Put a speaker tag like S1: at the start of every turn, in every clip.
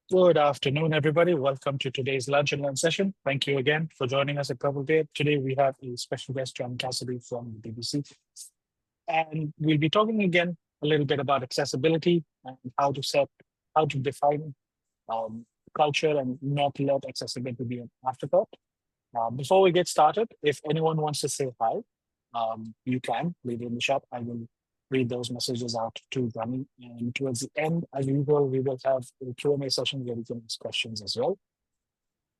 S1: Good afternoon, everybody. Welcome to today's Lunch and Learn session. Thank you again for joining us at Purple Day. Today, we have a special guest, Johny Cassidy from the BBC. And we'll be talking again a little bit about accessibility and how to define um, culture and not let accessibility be an afterthought. Before we get started, if anyone wants to say hi, you can leave it in the chat. I will read those messages out to Rami. And towards the end, as usual, we will have a Q&A session where you can ask questions as well.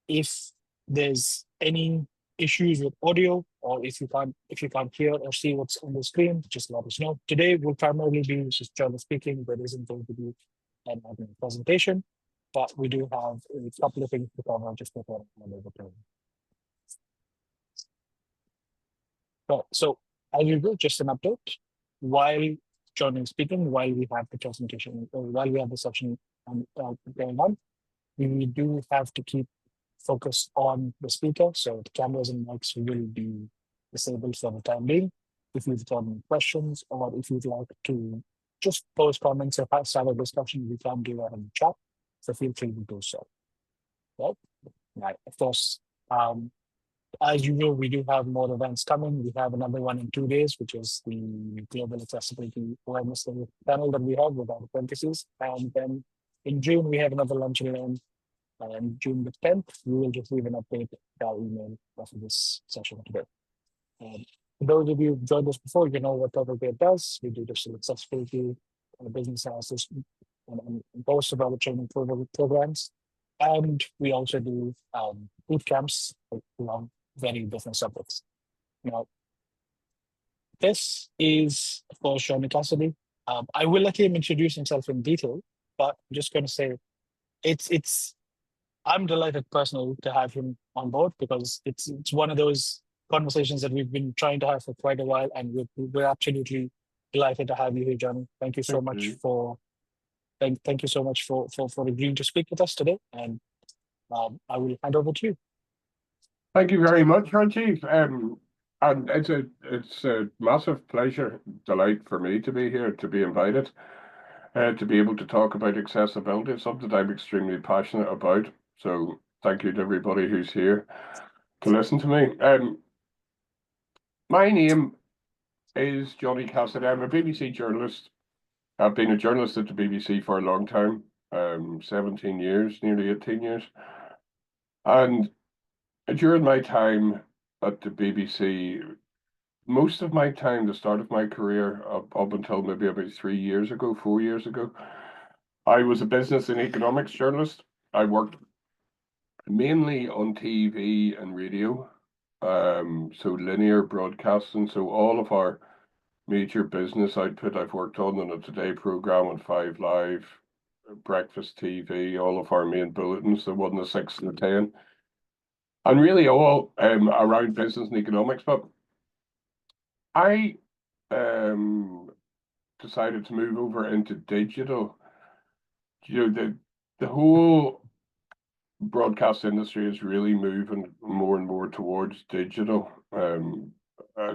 S1: If there's any issues with audio, or if you can't hear or see what's on the screen, just let us know. Today will primarily be just John speaking. There isn't going to be an presentation, but we do have a couple of things to cover just before I hand over to him. So as usual, just an update. While John is speaking, while we have the presentation, or while we have the session going on, we do have to keep focused on the speaker. So the cameras and mics will be disabled for the time being. If you've got any questions, or if you'd like to just post comments or start a discussion, we can do that in the chat. So feel free to do so. Right. Of course, as usual, we do have more events coming. We have another one in 2 days, which is the Global Accessibility Awareness panel that we have with our apprentices. And then in June, we have another lunch and learn. And June the 10th, we will just leave an update by email after this session today. For those of you who've joined us before, you know what Purple Bear does. We do digital accessibility, business analysis, and most of our training programs. And we also do boot camps along very different subjects. Now, this is, of course, Johny Cassidy. I will let him introduce himself in detail, but I'm just going to say I'm delighted personally to have him on board, because it's one of those conversations that we've been trying to have for quite a while, and we're absolutely delighted to have you here, Johny. Thank you so much for thank you so much for agreeing to speak with us today, and I will hand over to you.
S2: Thank you very much, Rajiv. And it's a massive pleasure, delight for me to be here, to be invited, to be able to talk about accessibility. It's something I'm extremely passionate about. So thank you to everybody who's here to listen to me. My name is Johny Cassidy. I'm a BBC journalist. I've been a journalist at the BBC for a long time, 17 years, nearly 18 years. And during my time at the BBC, most of my time, the start of my career, up until maybe about 4 years ago, I was a business and economics journalist. I worked mainly on TV and radio, so linear broadcasting. So all of our major business output I've worked on the Today programme, on 5 Live, Breakfast TV, all of our main bulletins, the 1, the 6, and the 10. And really all around business and economics. But I decided to move over into digital. You know, the whole broadcast industry is really moving more and more towards digital,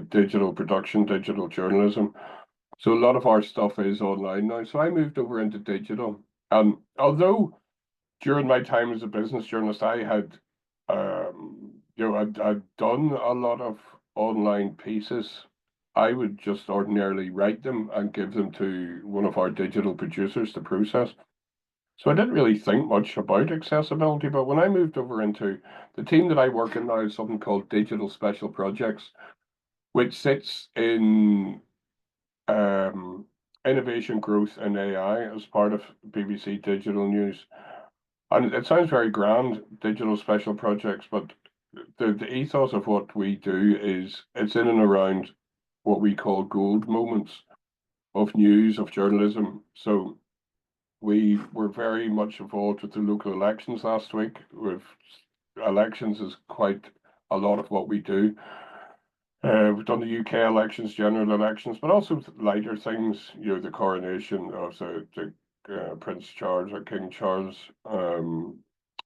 S2: digital production, digital journalism. So a lot of our stuff is online now. So I moved over into digital. And although during my time as a business journalist, I had I'd done a lot of online pieces, I would just ordinarily write them and give them to one of our digital producers to process. So I didn't really think much about accessibility, but when I moved over into the team that I work in now is something called Digital Special Projects, which sits in innovation, growth, and AI as part of BBC Digital News. And it sounds very grand, Digital Special Projects, but the ethos of what we do is it's in and around what we call gold moments of news, of journalism. So we were very much involved with the local elections last week. Elections is quite a lot of what we do. We've done the UK elections, general elections, but also lighter things, the coronation of the Prince Charles or King Charles,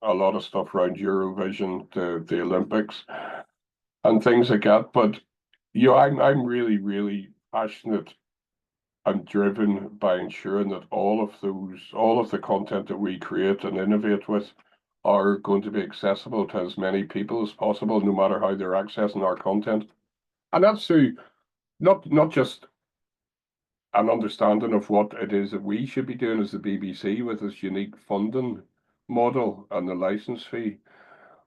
S2: a lot of stuff around Eurovision, the Olympics, and things like that. But I'm really, really passionate and driven by ensuring that all of the content that we create and innovate with are going to be accessible to as many people as possible, no matter how they're accessing our content. And that's through not just an understanding of what it is that we should be doing as the BBC with this unique funding model and the license fee,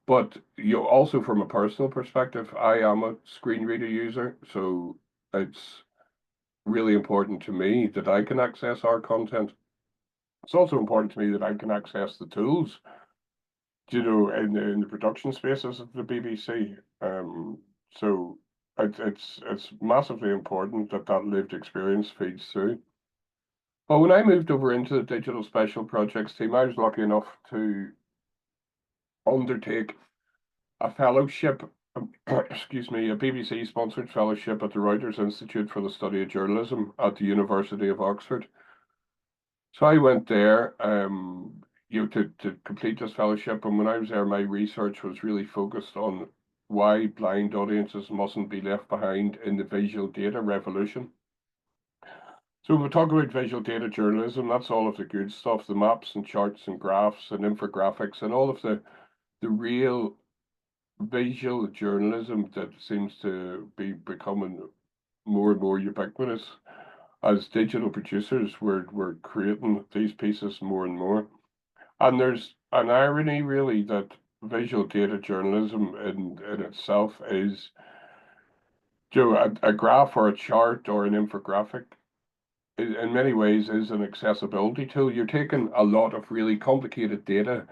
S2: but also from a personal perspective, I am a screen reader user, so it's really important to me that I can access our content. It's also important to me that I can access the tools, in the production spaces of the BBC. So it's massively important that that lived experience feeds through. But when I moved over into the digital special projects team, I was lucky enough to undertake a fellowship, excuse me, a BBC sponsored fellowship at the Reuters Institute for the Study of Journalism at the University of Oxford. So I went there, to complete this fellowship. And when I was there, my research was really focused on why blind audiences mustn't be left behind in the visual data revolution. So when we talk about visual data journalism, that's all of the good stuff, the maps and charts and graphs and infographics and all of the real visual journalism that seems to be becoming more and more ubiquitous. As digital producers, we're creating these pieces more and more. And there's an irony, really, that visual data journalism in itself is, a graph or a chart or an infographic, in many ways, is an accessibility tool. You're taking a lot of really complicated data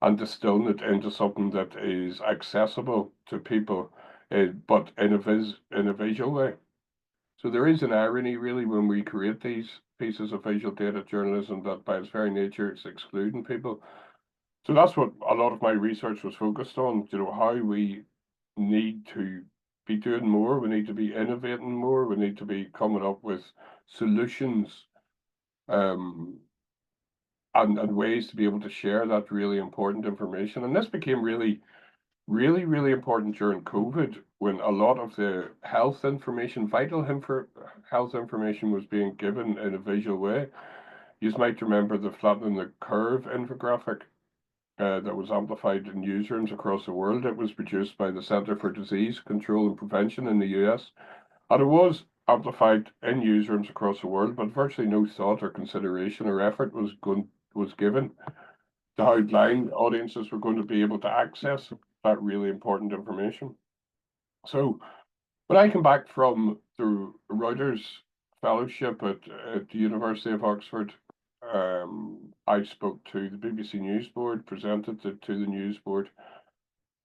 S2: and distilling it into something that is accessible to people, but in a visual way. So there is an irony, really, when we create these pieces of visual data journalism, that by its very nature, it's excluding people. So that's what a lot of my research was focused on, how we need to be doing more, we need to be innovating more, we need to be coming up with solutions, and ways to be able to share that really important information. And this became really, really, really important during COVID, when a lot of the health information, health information, was being given in a visual way. You might remember the flattening the curve infographic that was amplified in newsrooms across the world. It was produced by the Center for Disease Control and Prevention in the US, and it was amplified in newsrooms across the world, but virtually no thought or consideration or effort was given to how blind audiences were going to be able to access that really important information. So when I came back from the Reuters fellowship at the University of Oxford, I spoke to the BBC News Board, presented to the News Board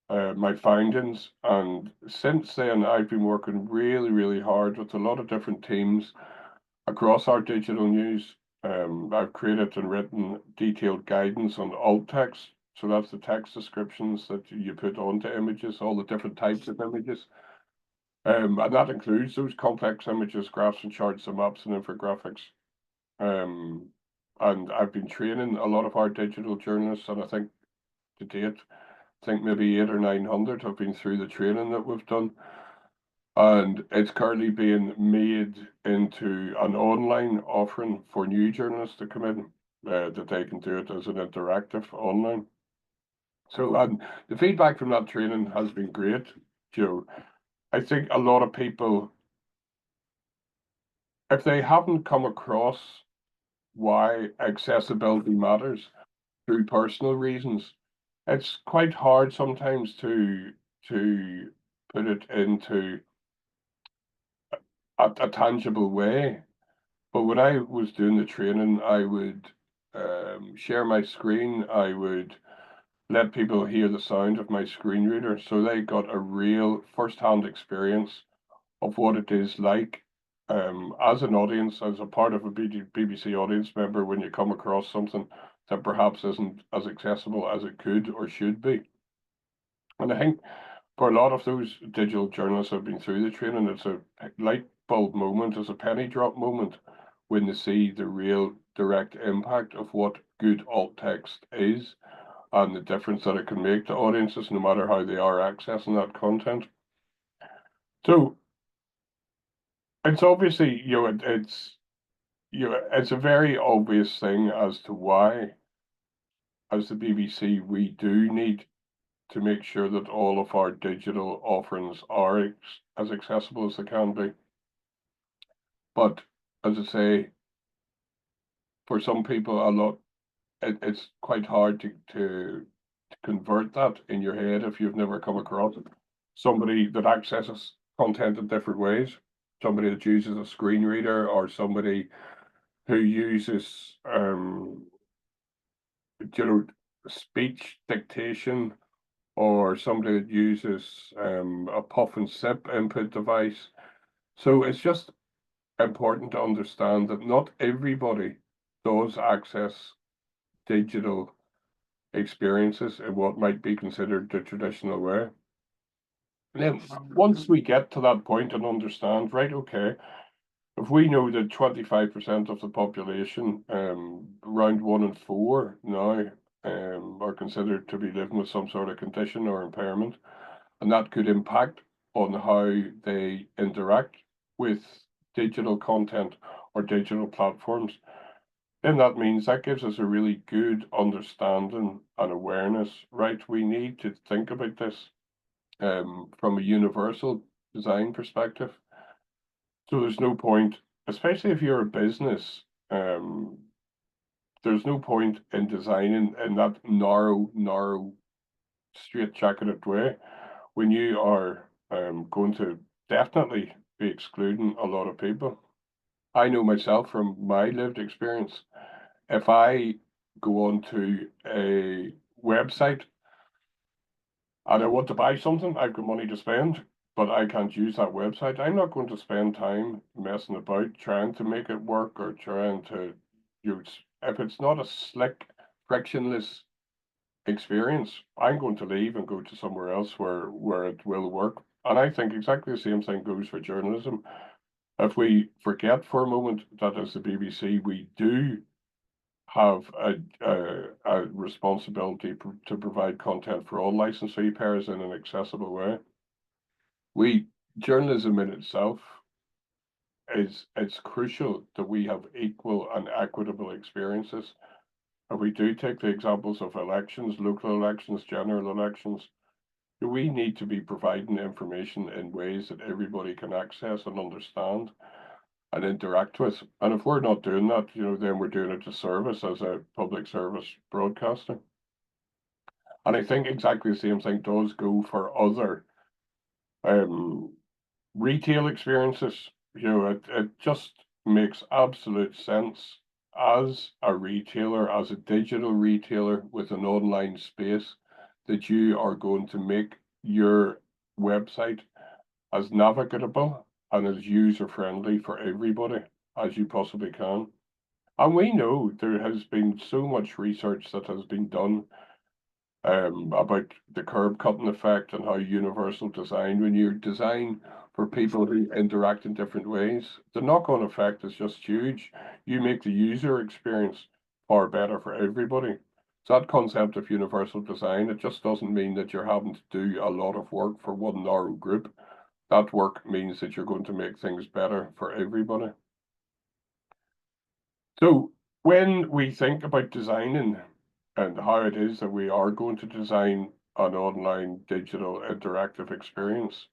S2: my findings, and since then I've been working really, really hard with a lot of different teams across our digital news. I've created and written detailed guidance on alt text. So that's the text descriptions that you put onto images, all the different types of images. And that includes those complex images, graphs and charts and maps and infographics. And I've been training a lot of our digital journalists, and I think to date, maybe 800 or 900 have been through the training that we've done. And it's currently being made into an online offering for new journalists to come in, that they can do it as an interactive online. So the feedback from that training has been great. I think a lot of people, if they haven't come across why accessibility matters through personal reasons, it's quite hard sometimes to put it into a tangible way. But when I was doing the training, I would share my screen. I would let people hear the sound of my screen reader, so they got a real first-hand experience of what it is like, as an audience, as a part of a BBC audience member, when you come across something that perhaps isn't as accessible as it could or should be. And I think for a lot of those digital journalists who have been through the training, it's a light bulb moment, it's a penny drop moment when they see the real direct impact of what good alt text is and the difference that it can make to audiences, no matter how they are accessing that content. So it's obviously, it's a very obvious thing as to why, as the BBC, we do need to make sure that all of our digital offerings are as accessible as they can be. But as I say, for some people, it's quite hard to convert that in your head if you've never come across it. Somebody that accesses content in different ways, somebody that uses a screen reader, or somebody who uses speech dictation, or somebody that uses a puff and sip input device. So it's just important to understand that not everybody does access digital experiences in what might be considered the traditional way. And then once we get to that point and understand, right, okay, if we know that 25% of the population, around 1 in 4 now, are considered to be living with some sort of condition or impairment, and that could impact on how they interact with digital content or digital platforms, then that means that gives us a really good understanding and awareness, right? We need to think about this from a universal design perspective. So there's no point, especially if you're a business, there's no point in designing in that narrow, straight-jacketed way when you are going to definitely be excluding a lot of people. I know myself from my lived experience, if I go onto a website and I want to buy something, I've got money to spend, but I can't use that website. I'm not going to spend time messing about trying to make it work or trying to use. If it's not a slick, frictionless experience, I'm going to leave and go to somewhere else where it will work. And I think exactly the same thing goes for journalism. If we forget for a moment that as the BBC, we do have a responsibility to provide content for all licensee pairs in an accessible way. Journalism in itself it's crucial that we have equal and equitable experiences. If we do take the examples of elections, local elections, general elections, we need to be providing information in ways that everybody can access and understand and interact with. And if we're not doing that, then we're doing a disservice as a public service broadcaster. And I think exactly the same thing does go for other retail experiences. It just makes absolute sense as a retailer, as a digital retailer with an online space, that you are going to make your website as navigable and as user-friendly for everybody as you possibly can. And we know there has been so much research that has been done about the curb cutting effect and how universal design, when you design for people who interact in different ways, the knock-on effect is just huge. You make the user experience far better for everybody. So that concept of universal design, it just doesn't mean that you're having to do a lot of work for one narrow group. That work means that you're going to make things better for everybody. So when we think about designing and how it is that we are going to design an online digital interactive experience,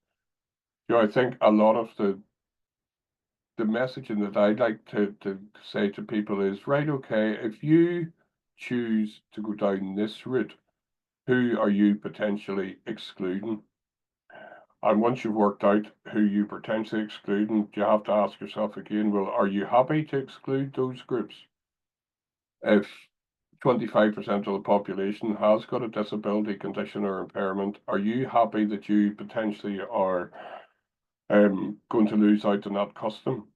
S2: I think a lot of the messaging that I'd like to say to people is, right, okay, if you choose to go down this route, who are you potentially excluding? And once you've worked out who you potentially excluding, you have to ask yourself again, well, are you happy to exclude those groups? If 25% of the population has got a disability, condition, or impairment, are you happy that you potentially are going to lose out on that custom?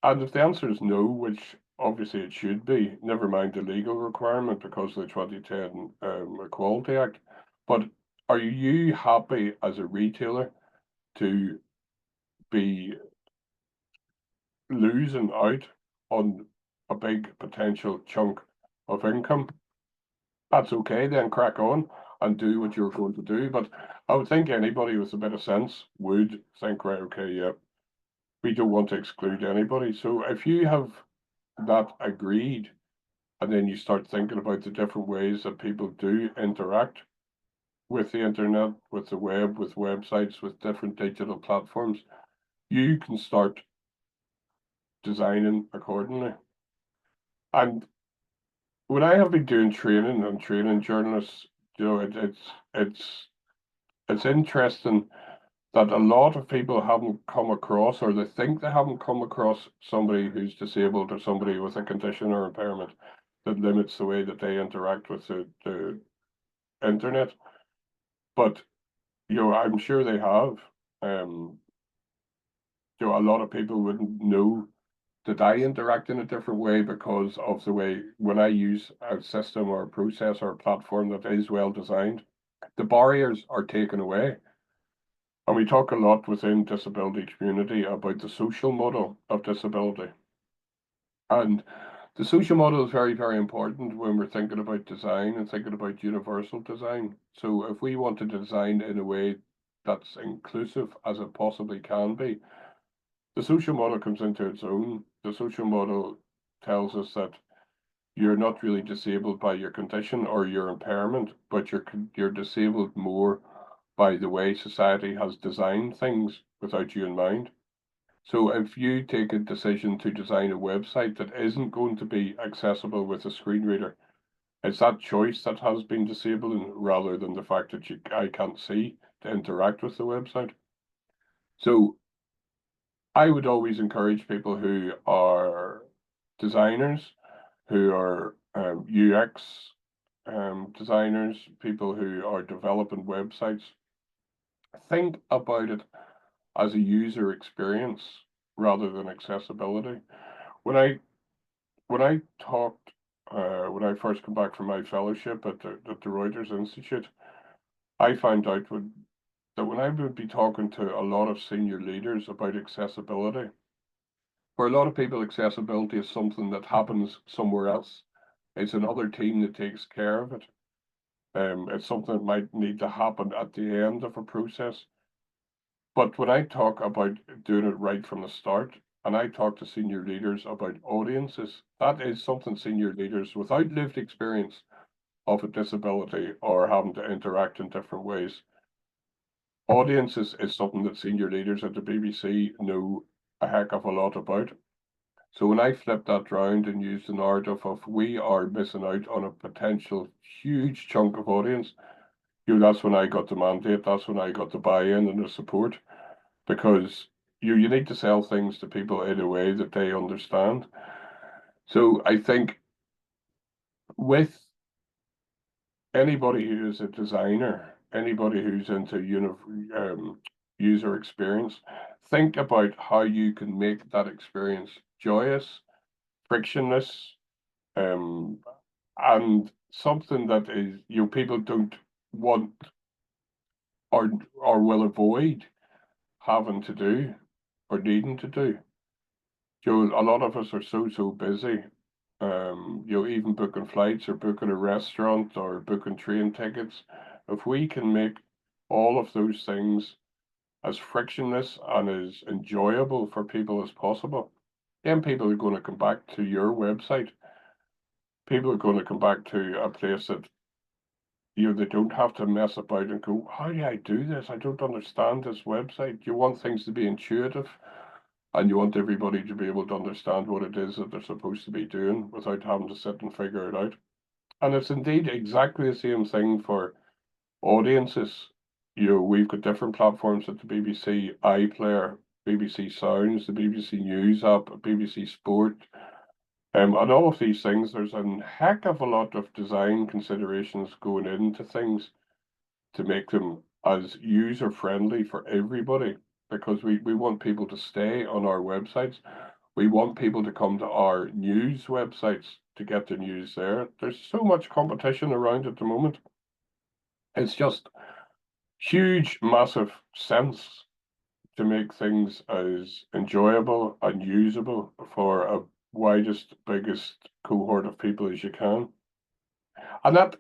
S2: And if the answer is no, which obviously it should be, never mind the legal requirement because of the 2010 Equality Act, but are you happy as a retailer to be losing out on a big potential chunk of income? That's okay, then crack on and do what you're going to do. But I would think anybody with a bit of sense would think, right, okay, yeah, we don't want to exclude anybody. So if you have that agreed, and then you start thinking about the different ways that people do interact with the internet, with the web, with websites, with different digital platforms, you can start designing accordingly. And when I have been doing training and training journalists, it's interesting that a lot of people haven't come across, or they think they haven't come across, somebody who's disabled or somebody with a condition or impairment that limits the way that they interact with the internet. But I'm sure they have. Um, a lot of people wouldn't know that I interact in a different way because of the way when I use a system or a process or a platform that is well designed, the barriers are taken away. And we talk a lot within disability community about the social model of disability. And the social model is very, very important when we're thinking about design and thinking about universal design. So if we want to design in a way that's inclusive as it possibly can be, the social model comes into its own. The social model tells us that you're not really disabled by your condition or your impairment, but you're disabled more by the way society has designed things without you in mind. So if you take a decision to design a website that isn't going to be accessible with a screen reader, it's that choice that has been disabling rather than the fact that I can't see to interact with the website. So I would always encourage people who are designers, who are UX designers, people who are developing websites, think about it as a user experience rather than accessibility. When I when I talked when I first came back from my fellowship at the Reuters Institute, I found out that when I would be talking to a lot of senior leaders about accessibility, for a lot of people, accessibility is something that happens somewhere else. It's another team that takes care of it. It's something that might need to happen at the end of a process. But when I talk about doing it right from the start, and I talk to senior leaders about audiences, that is something senior leaders without lived experience of a disability or having to interact in different ways. Audiences is something that senior leaders at the BBC know a heck of a lot about. So when I flipped that round and used the narrative of we are missing out on a potential huge chunk of audience, that's when I got the mandate, that's when I got the buy-in and the support, because you need to sell things to people in a way that they understand. So I think with anybody who is a designer, anybody who's into user experience, think about how you can make that experience joyous, frictionless, um, and something that is people don't want or will avoid having to do or needing to do. A lot of us are so busy. Even booking flights or booking a restaurant or booking train tickets. If we can make all of those things as frictionless and as enjoyable for people as possible, then people are going to come back to your website. People are going to come back to a place that they don't have to mess about and go, how do I do this? I don't understand this website. You want things to be intuitive and you want everybody to be able to understand what it is that they're supposed to be doing without having to sit and figure it out. And it's indeed exactly the same thing for audiences. We've got different platforms at the BBC iPlayer, BBC Sounds, the BBC News app, BBC Sport, and all of these things, there's a heck of a lot of design considerations going into things to make them as user friendly for everybody because we want people to stay on our websites. We want people to come to our news websites to get their news there. There's so much competition around at the moment. It's just huge, massive sense to make things as enjoyable and usable for a widest, biggest cohort of people as you can. And that,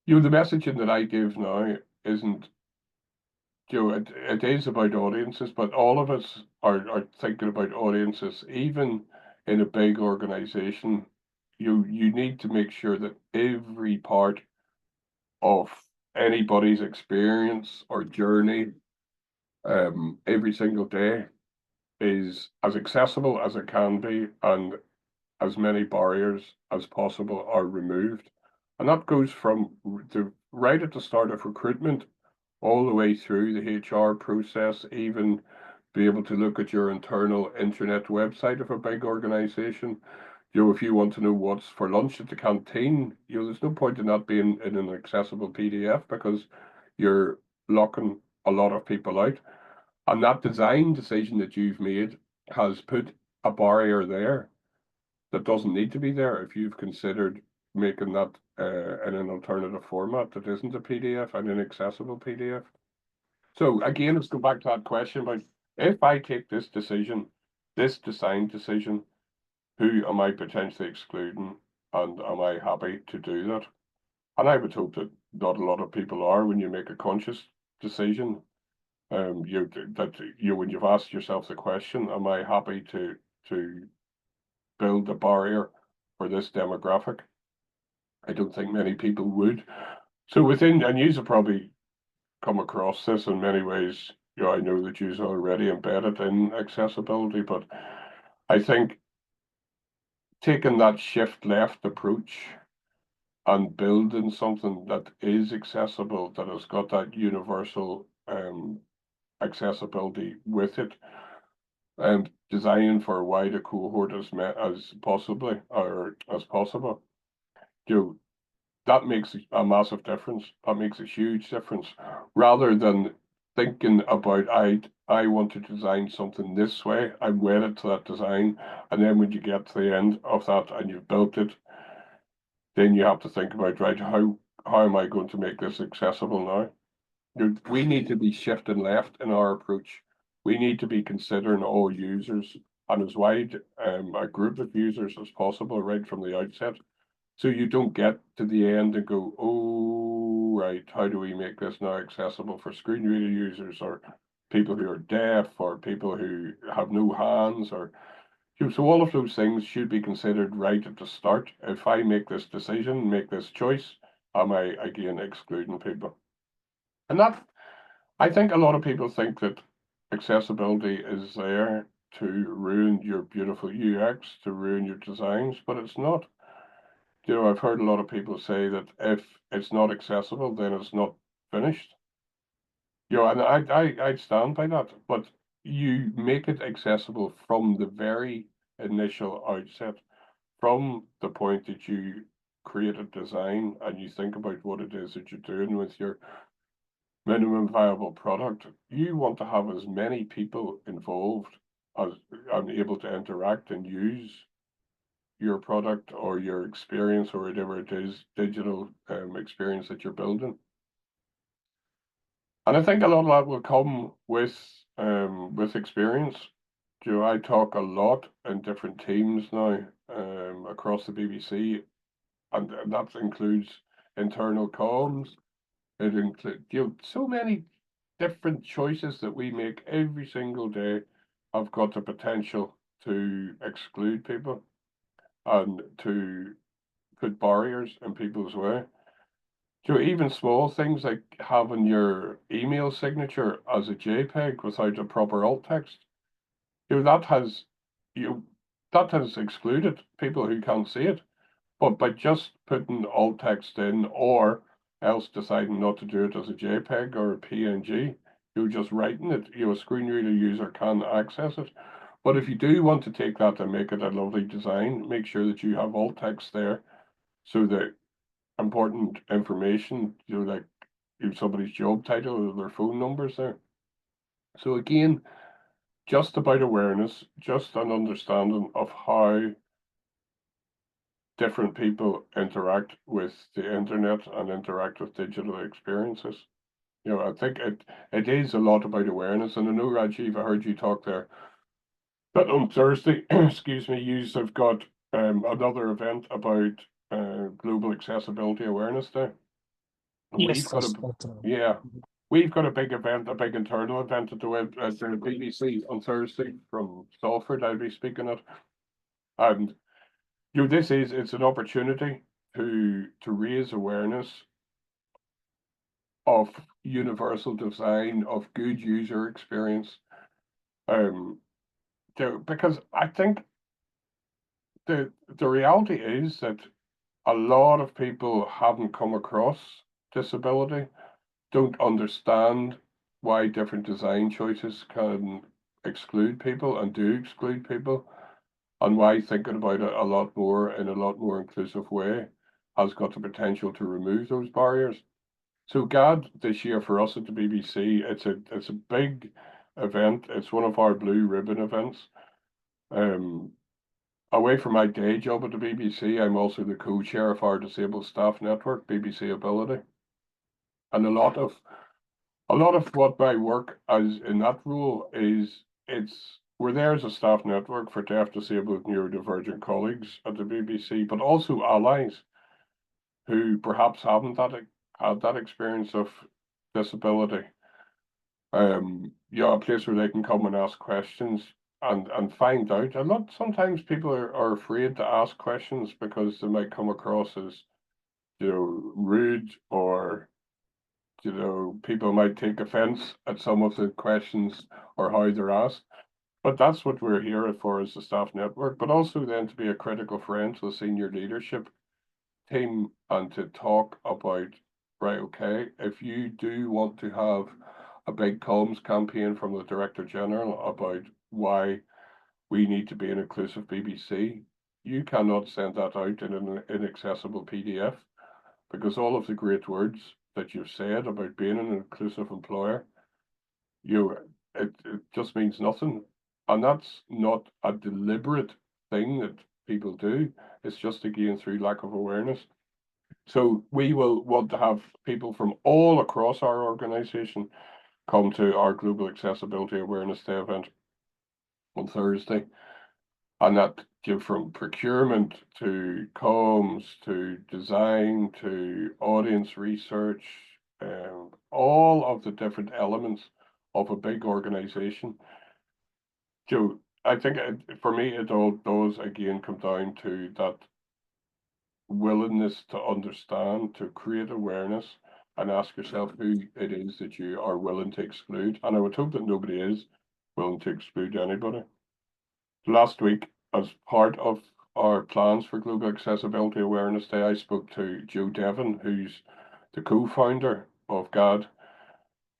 S2: the messaging that I give now isn't, it is about audiences, but all of us are thinking about audiences, even in a big organization, you need to make sure that every part of anybody's experience or journey, every single day, is as accessible as it can be, and as many barriers as possible are removed. And that goes from right at the start of recruitment all the way through the HR process, even be able to look at your internal internet website of a big organization. If you want to know what's for lunch at the canteen, there's no point in that being in an accessible PDF, because you're locking a lot of people out. And that design decision that you've made has put a barrier there that doesn't need to be there if you've considered making that in an alternative format that isn't a PDF, an inaccessible PDF. So again, let's go back to that question about, if I take this decision, this design decision, who am I potentially excluding, and am I happy to do that? And I would hope that not a lot of people are, when you make a conscious decision. When you've asked yourself the question, am I happy to build a barrier for this demographic? I don't think many people would. So within, and you've probably come across this in many ways. I know that you're already embedded in accessibility, but I think taking that shift left approach and building something that is accessible, that has got that universal accessibility with it, and designing for a wider cohort as possibly, or as possible, that makes a massive difference. That makes a huge difference. Rather than thinking about, I want to design something this way, I'm wedded to that design, and then when you get to the end of that and you've built it, then you have to think about, right, how am I going to make this accessible now? We need to be shifting left in our approach. We need to be considering all users, and as wide a group of users as possible right from the outset. So you don't get to the end and go, oh, right, how do we make this now accessible for screen reader users, or people who are deaf, or people who have no hands, or so all of those things should be considered right at the start. If I make this decision, make this choice, am I again excluding people? And that, I think a lot of people think that accessibility is there to ruin your beautiful UX, to ruin your designs, but it's not. I've heard a lot of people say that if it's not accessible, then it's not finished. And I'd stand by that. But you make it accessible from the very initial outset, from the point that you create a design and you think about what it is that you're doing with your minimum viable product. You want to have as many people involved as and able to interact and use your product or your experience, or whatever it is, digital experience that you're building. And I think a lot of that will come with experience. I talk a lot in different teams now across the BBC, and that includes internal comms. It includes so many different choices that we make every single day have got the potential to exclude people and to put barriers in people's way. Even small things like having your email signature as a JPEG without a proper alt text, that has that has excluded people who can't see it. But by just putting alt text in, or else deciding not to do it as a JPEG or a PNG, you're just writing it, a screen reader user can access it. But if you do want to take that and make it a lovely design, make sure that you have alt text there, so that important information, like somebody's job title or their phone numbers there. So again, just about awareness, just an understanding of how different people interact with the internet and interact with digital experiences. I think it is a lot about awareness. And I know, Rajiv, I heard you talk there, that on Thursday, excuse me, you have got another event about Global Accessibility Awareness Day. We've
S1: Yes,
S2: got
S1: yes,
S2: a yeah, we've got a big event, a big internal event at the BBC on Thursday from Salford. I'll be speaking at, And it's an opportunity to raise awareness of universal design, of good user experience. Because I think the reality is that a lot of people haven't come across disability, don't understand why different design choices can exclude people and do exclude people, and why thinking about it a lot more in a lot more inclusive way has got the potential to remove those barriers. So GAD this year for us at the BBC, it's a big event. It's one of our blue ribbon events. Away from my day job at the BBC, I'm also the co-chair of our disabled staff network, BBC Ability. And a lot of what my work as in that role is we're there as a staff network for deaf, disabled, neurodivergent colleagues at the BBC, but also allies who perhaps haven't had that experience of disability. A place where they can come and ask questions and find out. A lot sometimes people are afraid to ask questions because they might come across as, rude, or people might take offense at some of the questions or how they're asked. But that's what we're here for as the staff network, but also then to be a critical friend to the senior leadership team and to talk about, right, okay, if you do want to have a big comms campaign from the Director General about why we need to be an inclusive BBC, you cannot send that out in an inaccessible PDF, because all of the great words that you've said about being an inclusive employer, it just means nothing. And that's not a deliberate thing that people do. It's just again through lack of awareness. So we will want to have people from all across our organisation come to our Global Accessibility Awareness Day event on Thursday. And that give from procurement to comms to design to audience research, all of the different elements of a big organisation. So I think for me, it all does again come down to that willingness to understand, to create awareness, and ask yourself who it is that you are willing to exclude. And I would hope that nobody is willing to exclude anybody. Last week, as part of our plans for Global Accessibility Awareness Day, I spoke to Joe Devon, who's the co-founder of GAD,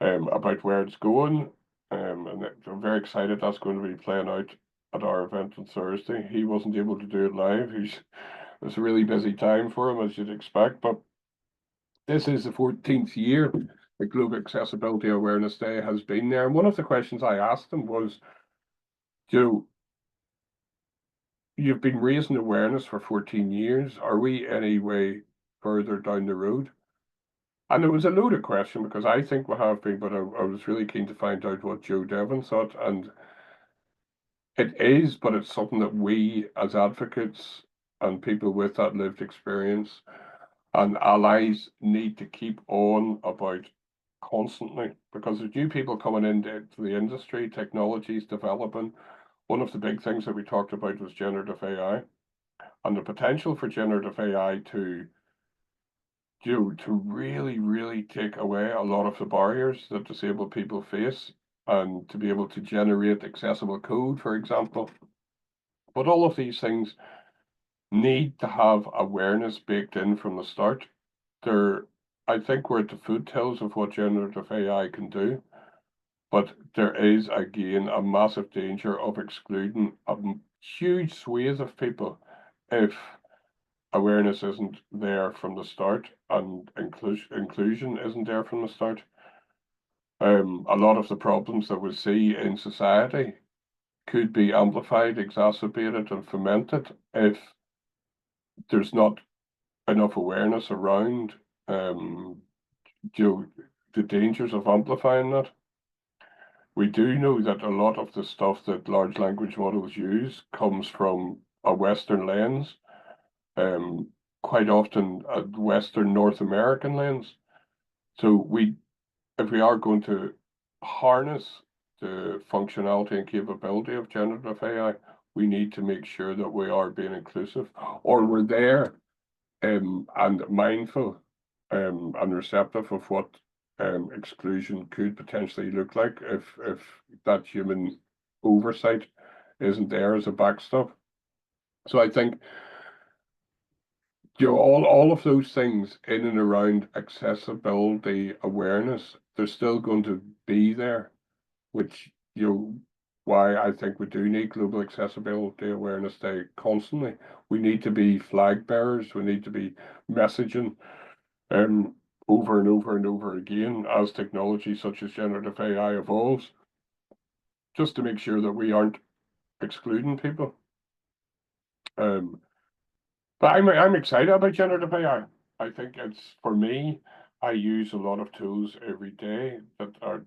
S2: about where it's going. And I'm very excited that's going to be playing out at our event on Thursday. He wasn't able to do it live. It's a really busy time for him, as you'd expect, but this is the 14th year that Global Accessibility Awareness Day has been there. And one of the questions I asked him was, Joe, you've been raising awareness for 14 years. Are we any way further down the road? And it was a loaded question because I think we have been, but I was really keen to find out what Joe Devon thought. And it is, but it's something that we as advocates and people with that lived experience and allies need to keep on about constantly, because there's new people coming into the industry, technologies developing. One of the big things that we talked about was generative AI and the potential for generative AI to really, really take away a lot of the barriers that disabled people face, and to be able to generate accessible code, for example. But all of these things need to have awareness baked in from the start. I think we're at the foothills of what generative AI can do, but there is again a massive danger of excluding a huge swathe of people if awareness isn't there from the start and inclusion isn't there from the start. A lot of the problems that we see in society could be amplified, exacerbated, and fomented if there's not enough awareness around the dangers of amplifying that. We do know that a lot of the stuff that large language models use comes from a Western lens, quite often a Western North American lens. So if we are going to harness the functionality and capability of generative AI, we need to make sure that we are being inclusive, or we're there and mindful and receptive of what exclusion could potentially look like if that human oversight isn't there as a backstop. So I think all of those things in and around accessibility awareness, they're still going to be there, which why I think we do need Global Accessibility Awareness Day constantly. We need to be flag bearers. We need to be messaging over and over and over again as technology such as generative AI evolves, just to make sure that we aren't excluding people. But I'm excited about generative AI. I think it's, for me, I use a lot of tools every day that are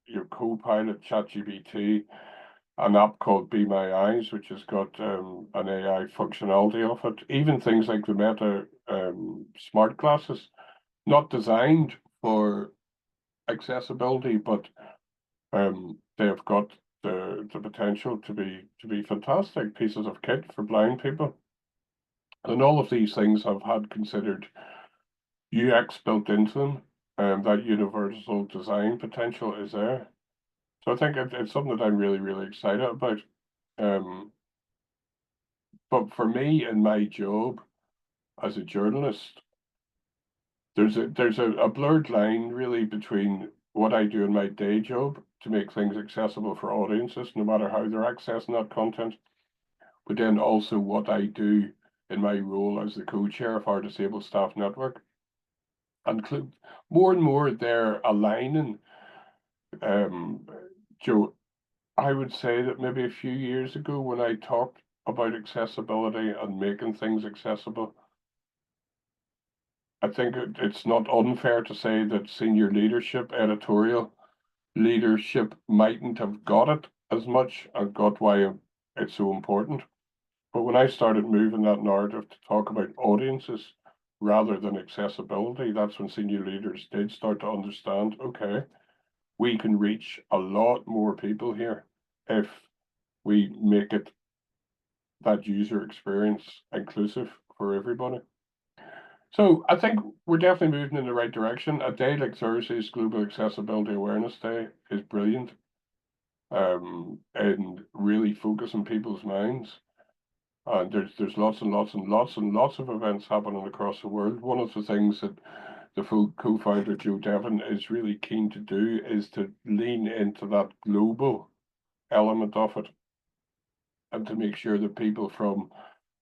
S2: your Copilot, ChatGPT, an app called Be My Eyes, which has got an AI functionality of it. Even things like the Meta smart glasses, not designed for accessibility, but they have got the potential to be fantastic pieces of kit for blind people. And all of these things have had considered UX built into them, and that universal design potential is there. So I think it's something that I'm really, really excited about. But for me in my job as a journalist, there's a blurred line really between what I do in my day job to make things accessible for audiences, no matter how they're accessing that content, but then also what I do in my role as the co-chair of our Disabled Staff Network. And more and more they're aligning. Joe, I would say that maybe a few years ago when I talked about accessibility and making things accessible, I think it's not unfair to say that senior leadership, editorial leadership mightn't have got it as much and got why it's so important. But when I started moving that narrative to talk about audiences rather than accessibility, that's when senior leaders did start to understand, okay, we can reach a lot more people here if we make it that user experience inclusive for everybody. So I think we're definitely moving in the right direction. A day like Thursday's Global Accessibility Awareness Day is brilliant, and really focusing people's minds. And there's lots and lots and lots and lots of events happening across the world. One of the things that the co-founder Joe Devon is really keen to do is to lean into that global element of it, and to make sure that people from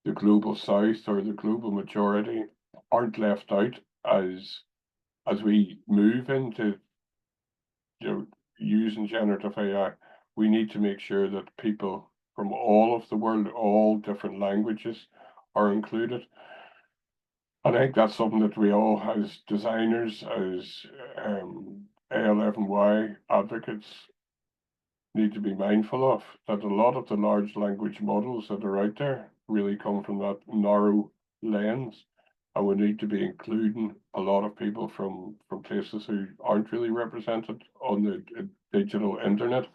S2: the global south or the global majority aren't left out as we move into using generative AI. We need to make sure that people from all of the world, all different languages, are included. And I think that's something that we all, as designers, as A11Y advocates, need to be mindful of, that a lot of the large language models that are out there really come from that narrow lens, and we need to be including a lot of people from places who aren't really represented on the digital internet.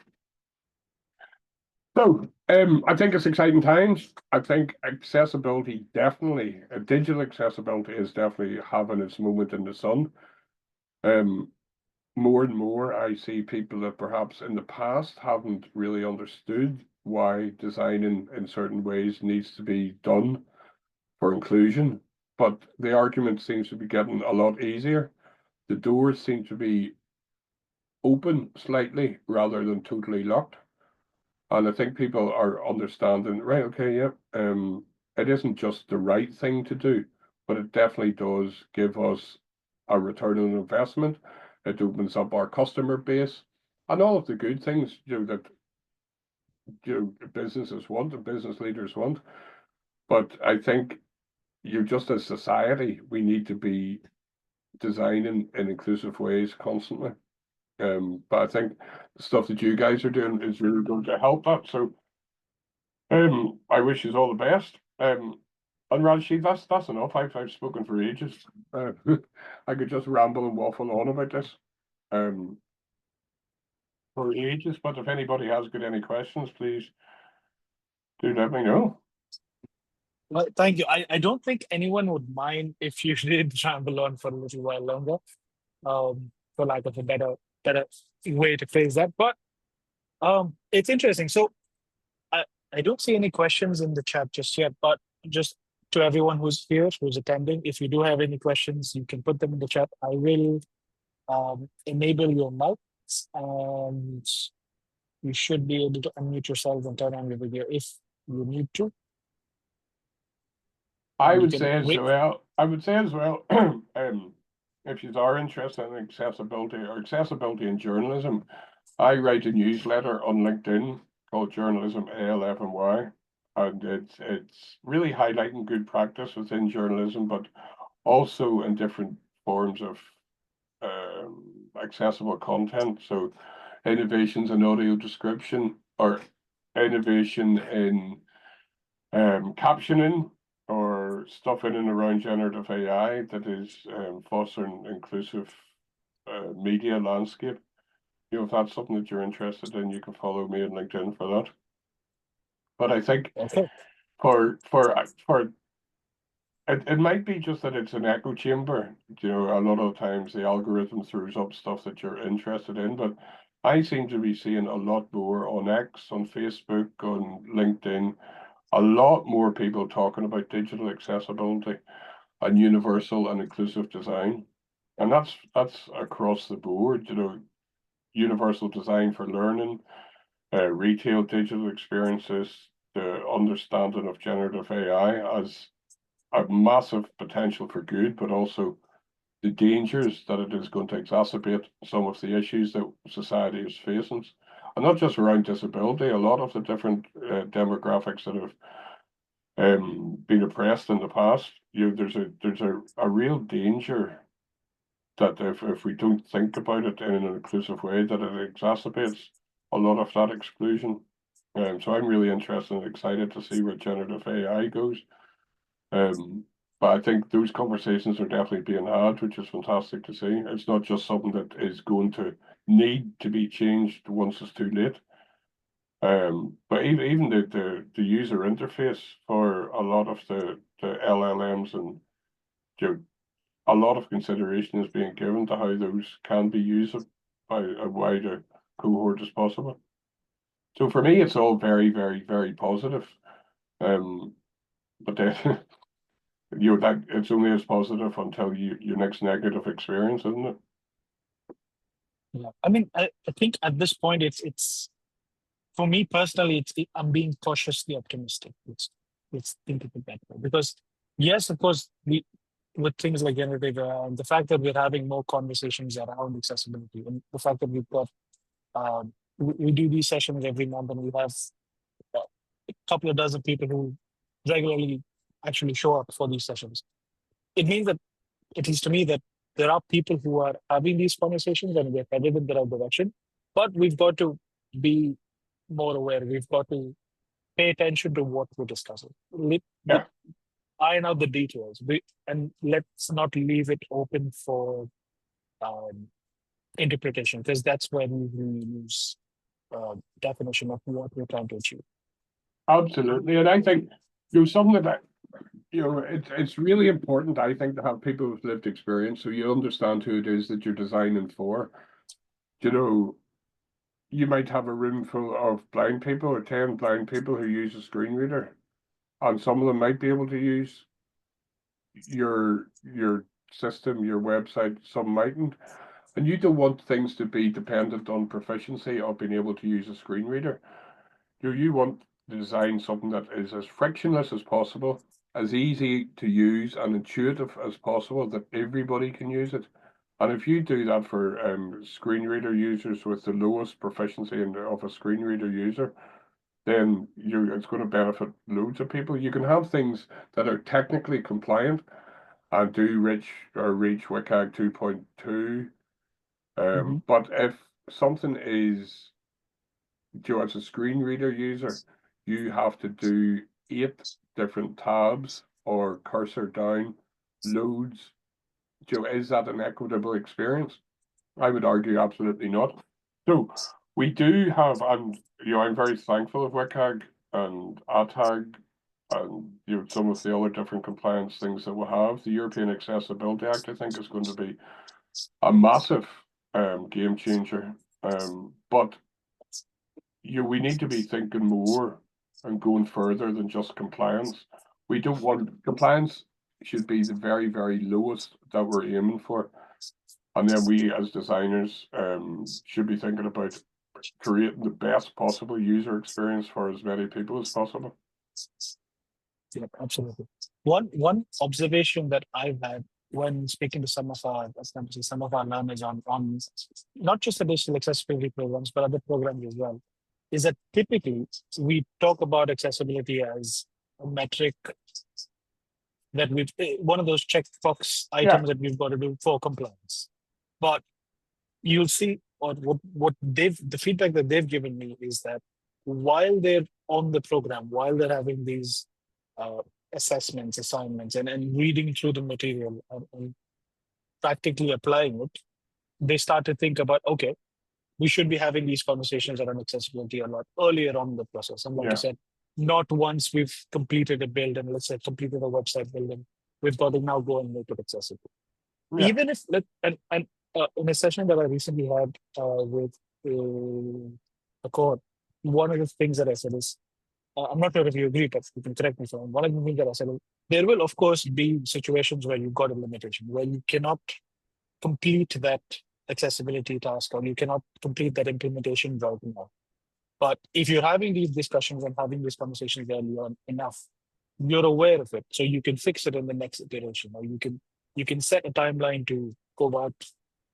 S2: So I think it's exciting times. I think accessibility definitely, digital accessibility is definitely having its moment in the sun. More and more, I see people that perhaps in the past haven't really understood why designing in certain ways needs to be done for inclusion. But the argument seems to be getting a lot easier. The doors seem to be open slightly rather than totally locked. And I think people are understanding, right, okay, yeah, it isn't just the right thing to do, but it definitely does give us a return on investment. It opens up our customer base and all of the good things that businesses want and business leaders want. But I think just as society, we need to be designing in inclusive ways constantly. But I think the stuff that you guys are doing is really going to help that. So I wish you all the best. And Rajshi, that's enough. I've spoken for ages. I could just ramble and waffle on about this for ages. But if anybody has got any questions, please do let me know.
S1: Well, thank you. I don't think anyone would mind if you did ramble on for a little while longer, for lack of a better way to phrase that. But it's interesting. So I, I don't see any questions in the chat just yet, but just to everyone who's here, who's attending, if you do have any questions, you can put them in the chat. I will enable your mics, and you should be able to unmute yourself and turn on your video if you need to.
S2: I
S1: And you
S2: would
S1: can
S2: say as
S1: wait.
S2: well, if you are interested in accessibility in journalism, I write a newsletter on LinkedIn called Journalism A11Y, and it's really highlighting good practice within journalism, but also in different forms of accessible content. So innovations in audio description, or innovation in captioning, or stuff in and around generative AI that is fostering inclusive media landscape. You know, if that's something that you're interested in, you can follow me on LinkedIn for that. But I think
S1: Okay.
S2: for it might be just that it's an echo chamber. You know, a lot of times the algorithm throws up stuff that you're interested in, but I seem to be seeing a lot more on X, on Facebook, on LinkedIn, a lot more people talking about digital accessibility and universal and inclusive design. And that's across the board, you know, universal design for learning, retail digital experiences, the understanding of generative AI as a massive potential for good, but also the dangers that it is going to exacerbate some of the issues that society is facing. And not just around disability, a lot of the different demographics that have been oppressed in the past. You know, there's a real danger that if we don't think about it in an inclusive way, that it exacerbates a lot of that exclusion. So I'm really interested and excited to see where generative AI goes. But I think those conversations are definitely being had, which is fantastic to see. It's not just something that is going to need to be changed once it's too late. But even the user interface for a lot of the LLMs, and you know, a lot of consideration is being given to how those can be used by a wider cohort as possible. So for me, it's all very, very, very positive. But then, you know, that it's only as positive until your next negative experience, isn't it?
S1: Yeah. I mean, I think at this point, it's for me personally, I'm being cautiously optimistic. Let's think of it that way. Because yes, of course, with things like generative, the fact that we're having more conversations around accessibility, and the fact that we've got we do these sessions every month, and we have a couple of dozen people who regularly actually show up for these sessions. It means that, at least to me, that there are people who are having these conversations and we're headed in the right direction. But we've got to be more aware. We've got to pay attention to what we're discussing.
S2: Yeah,
S1: Iron out the details, and let's not leave it open for um, interpretation, because that's when we lose definition of what we're trying to achieve.
S2: absolutely. And I think something that it's really important, I think, to have people with lived experience so you understand who it is that you're designing for. You know, you might have a room full of blind people, or 10 blind people who use a screen reader, and some of them might be able to use your system, your website, some mightn't. And you don't want things to be dependent on proficiency of being able to use a screen reader. You want to design something that is as frictionless as possible, as easy to use and intuitive as possible, that everybody can use it. And if you do that for screen reader users with the lowest proficiency of a screen reader user, then it's going to benefit loads of people. You can have things that are technically compliant and do reach WCAG 2.2.
S1: Mhm.
S2: But if something is, as a screen reader user, you have to do 8 different tabs or cursor down loads. Is that an equitable experience? I would argue absolutely not. So we do have, I'm very thankful of WCAG and ATAG and some of the other different compliance things that we have, the European Accessibility Act, I think, is going to be a massive game changer. But we need to be thinking more and going further than just compliance. We don't want compliance should be the very, very lowest that we're aiming for. And then we as designers should be thinking about creating the best possible user experience for as many people as possible.
S1: Yeah, absolutely. One observation that I've had when speaking to some of our learners on not just the digital accessibility programs, but other programs as well, is that typically we talk about accessibility as a metric that we've one of those checkbox items that we've got to do for compliance. But you'll see, or what the feedback that they've given me is that while they're on the program, while they're having these assessments, assignments, and reading through the material and practically applying it, they start to think about, okay, we should be having these conversations around accessibility a lot earlier on in the process. And like I said, not once we've completed a build and let's say completed a website building, we've got to now go and make it accessible. Yeah. Even if, in a session that I recently had with a cohort, one of the things that I said is, I'm not sure if you agree, but you can correct me if I'm wrong. One of the things that I said is, there will, of course, be situations where you've got a limitation, where you cannot complete that accessibility task or you cannot complete that implementation right now. But if you're having these discussions and having these conversations early on enough, you're aware of it. So you can fix it in the next iteration, or you can set a timeline to go about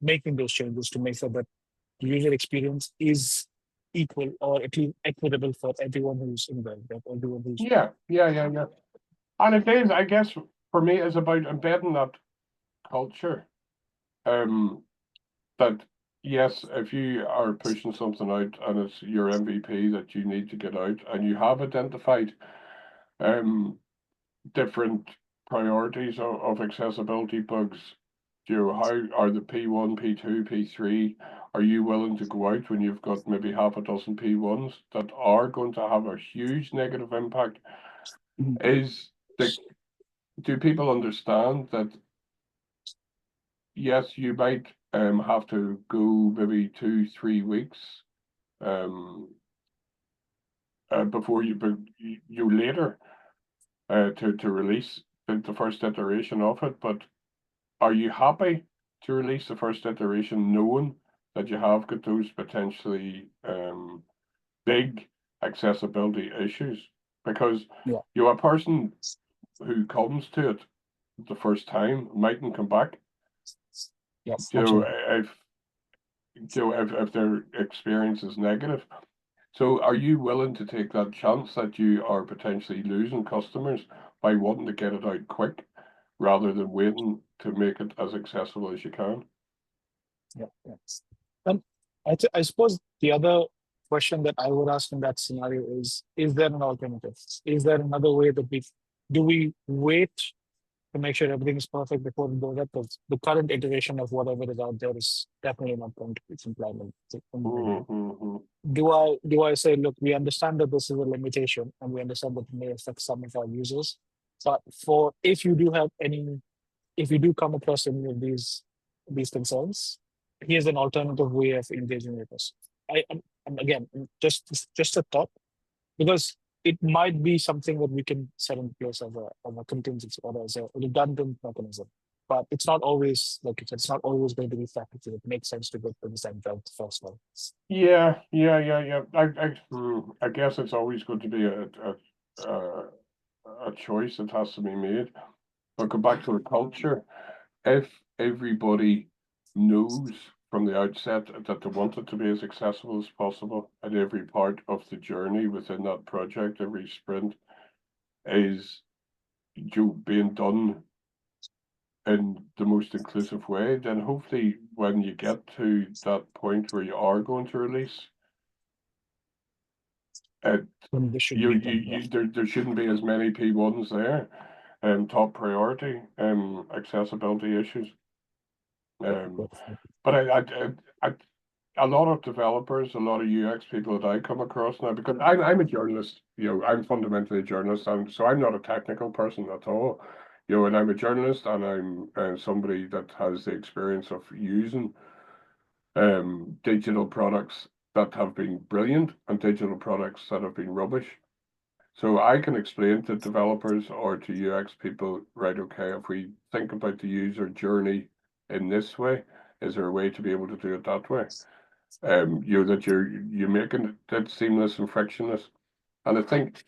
S1: making those changes to make sure that the user experience is equal or at least equitable for everyone who's involved. Everyone who's
S2: yeah. And it is, I guess, for me, it's about embedding that culture. That yes, if you are pushing something out and it's your MVP that you need to get out, and you have identified different priorities of accessibility bugs, how are the P1, P2, P3? Are you willing to go out when you've got maybe half a dozen P1s that are going to have a huge negative impact? Do people understand that yes, you might have to go maybe 2-3 weeks before you later to release the first iteration of it, but are you happy to release the first iteration knowing that you have got those potentially big accessibility issues? Because you're a person who comes to it the first time mightn't come back.
S1: Yes,
S2: if their experience is negative. So are you willing to take that chance that you are potentially losing customers by wanting to get it out quick rather than waiting to make it as accessible as you can?
S1: Yeah. And I suppose the other question that I would ask in that scenario is there an alternative? Is there another way that do we wait to make sure everything is perfect before we go there? Because the current iteration of whatever is out there is definitely not going to be implemented. Do I say, look, we understand that this is a limitation and we understand that it may affect some of our users, but if you do come across any of these concerns, here's an alternative way of engaging with us. And again, just a thought, because it might be something that we can set in place as a contingency or as a redundant mechanism. But it's not always, like you said, it's not always going to be facultative. It makes sense to go to the same job first one.
S2: Yeah. I guess it's always going to be a choice that has to be made. But go back to the culture. If everybody knows from the outset that they want it to be as accessible as possible, and every part of the journey within that project, every sprint is being done in the most inclusive way, then hopefully when you get to that point where you are going to release, there shouldn't be as many P1s there, top priority accessibility issues. But a lot of developers, a lot of UX people that I come across now, because I'm a journalist, I'm fundamentally a journalist, and so I'm not a technical person at all, and I'm a journalist, and I'm somebody that has the experience of using digital products that have been brilliant and digital products that have been rubbish. So I can explain to developers or to UX people, right, okay, if we think about the user journey in this way, is there a way to be able to do it that way? That you're making it seamless and frictionless. And I think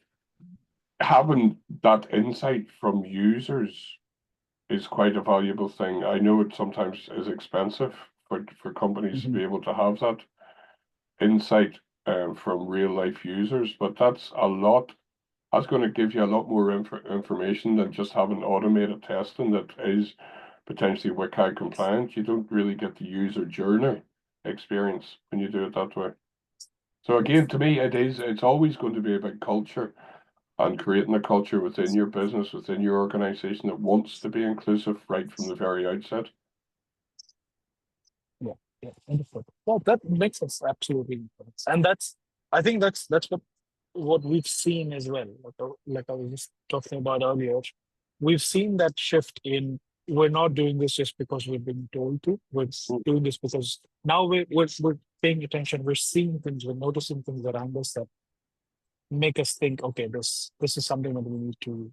S2: having that insight from users is quite a valuable thing. I know it sometimes is expensive for companies to
S1: Mhm.
S2: be able to have that insight from real life users, but that's a lot. That's going to give you a lot more information than just having automated testing that is potentially WCAG compliant. You don't really get the user journey experience when you do it that way. So again, to me, it's always going to be about culture and creating a culture within your business, within your organization that wants to be inclusive right from the very outset.
S1: Yeah, yeah, wonderful. Well, that makes us absolutely sense. And I think that's what we've seen as well. Like I was just talking about earlier, we've seen that shift in we're not doing this just because we're being told to. We're doing this because now we're paying attention. We're seeing things. We're noticing things around us that make us think, okay, this is something that we need to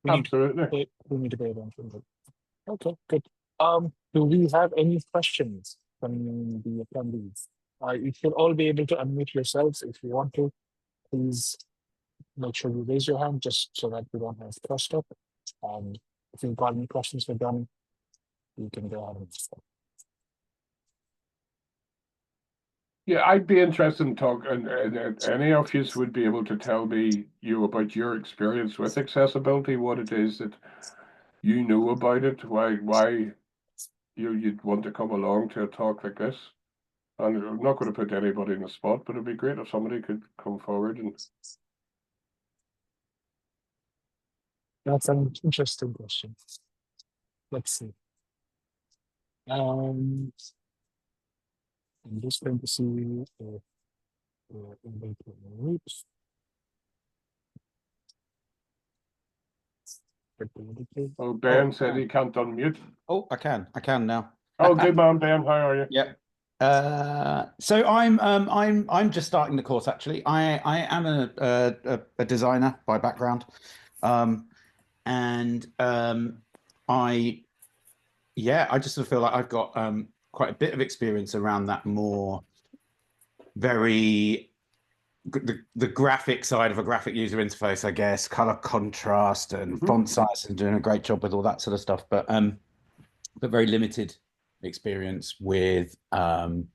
S2: Absolutely.
S1: we need to pay attention to. Okay, good. Do we have any questions from the attendees? You should all be able to unmute yourselves if you want to. Please make sure you raise your hand just so that we don't have crosstalk. And if you've got any questions for Johnny, you can go ahead and start.
S2: Yeah, I'd be interested in talking, and any of you would be able to tell me about your experience with accessibility, what it is that you know about it, why you'd want to come along to a talk like this. And I'm not going to put anybody in the spot, but it'd be great if somebody could come forward and
S1: That's an interesting question. Let's see. I'm just going to see if invite groups.
S2: oh,
S3: Oh,
S2: Ben said he can't unmute.
S3: oh, I can now.
S2: Oh, good man, Ben. How are you?
S3: Yep. So I'm just starting the course actually. I am a designer by background, and I just sort of feel like I've got quite a bit of experience around that more very the graphic side of a graphic user interface, I guess, color contrast and font size, and doing a great job with all that sort of stuff, but very limited experience with the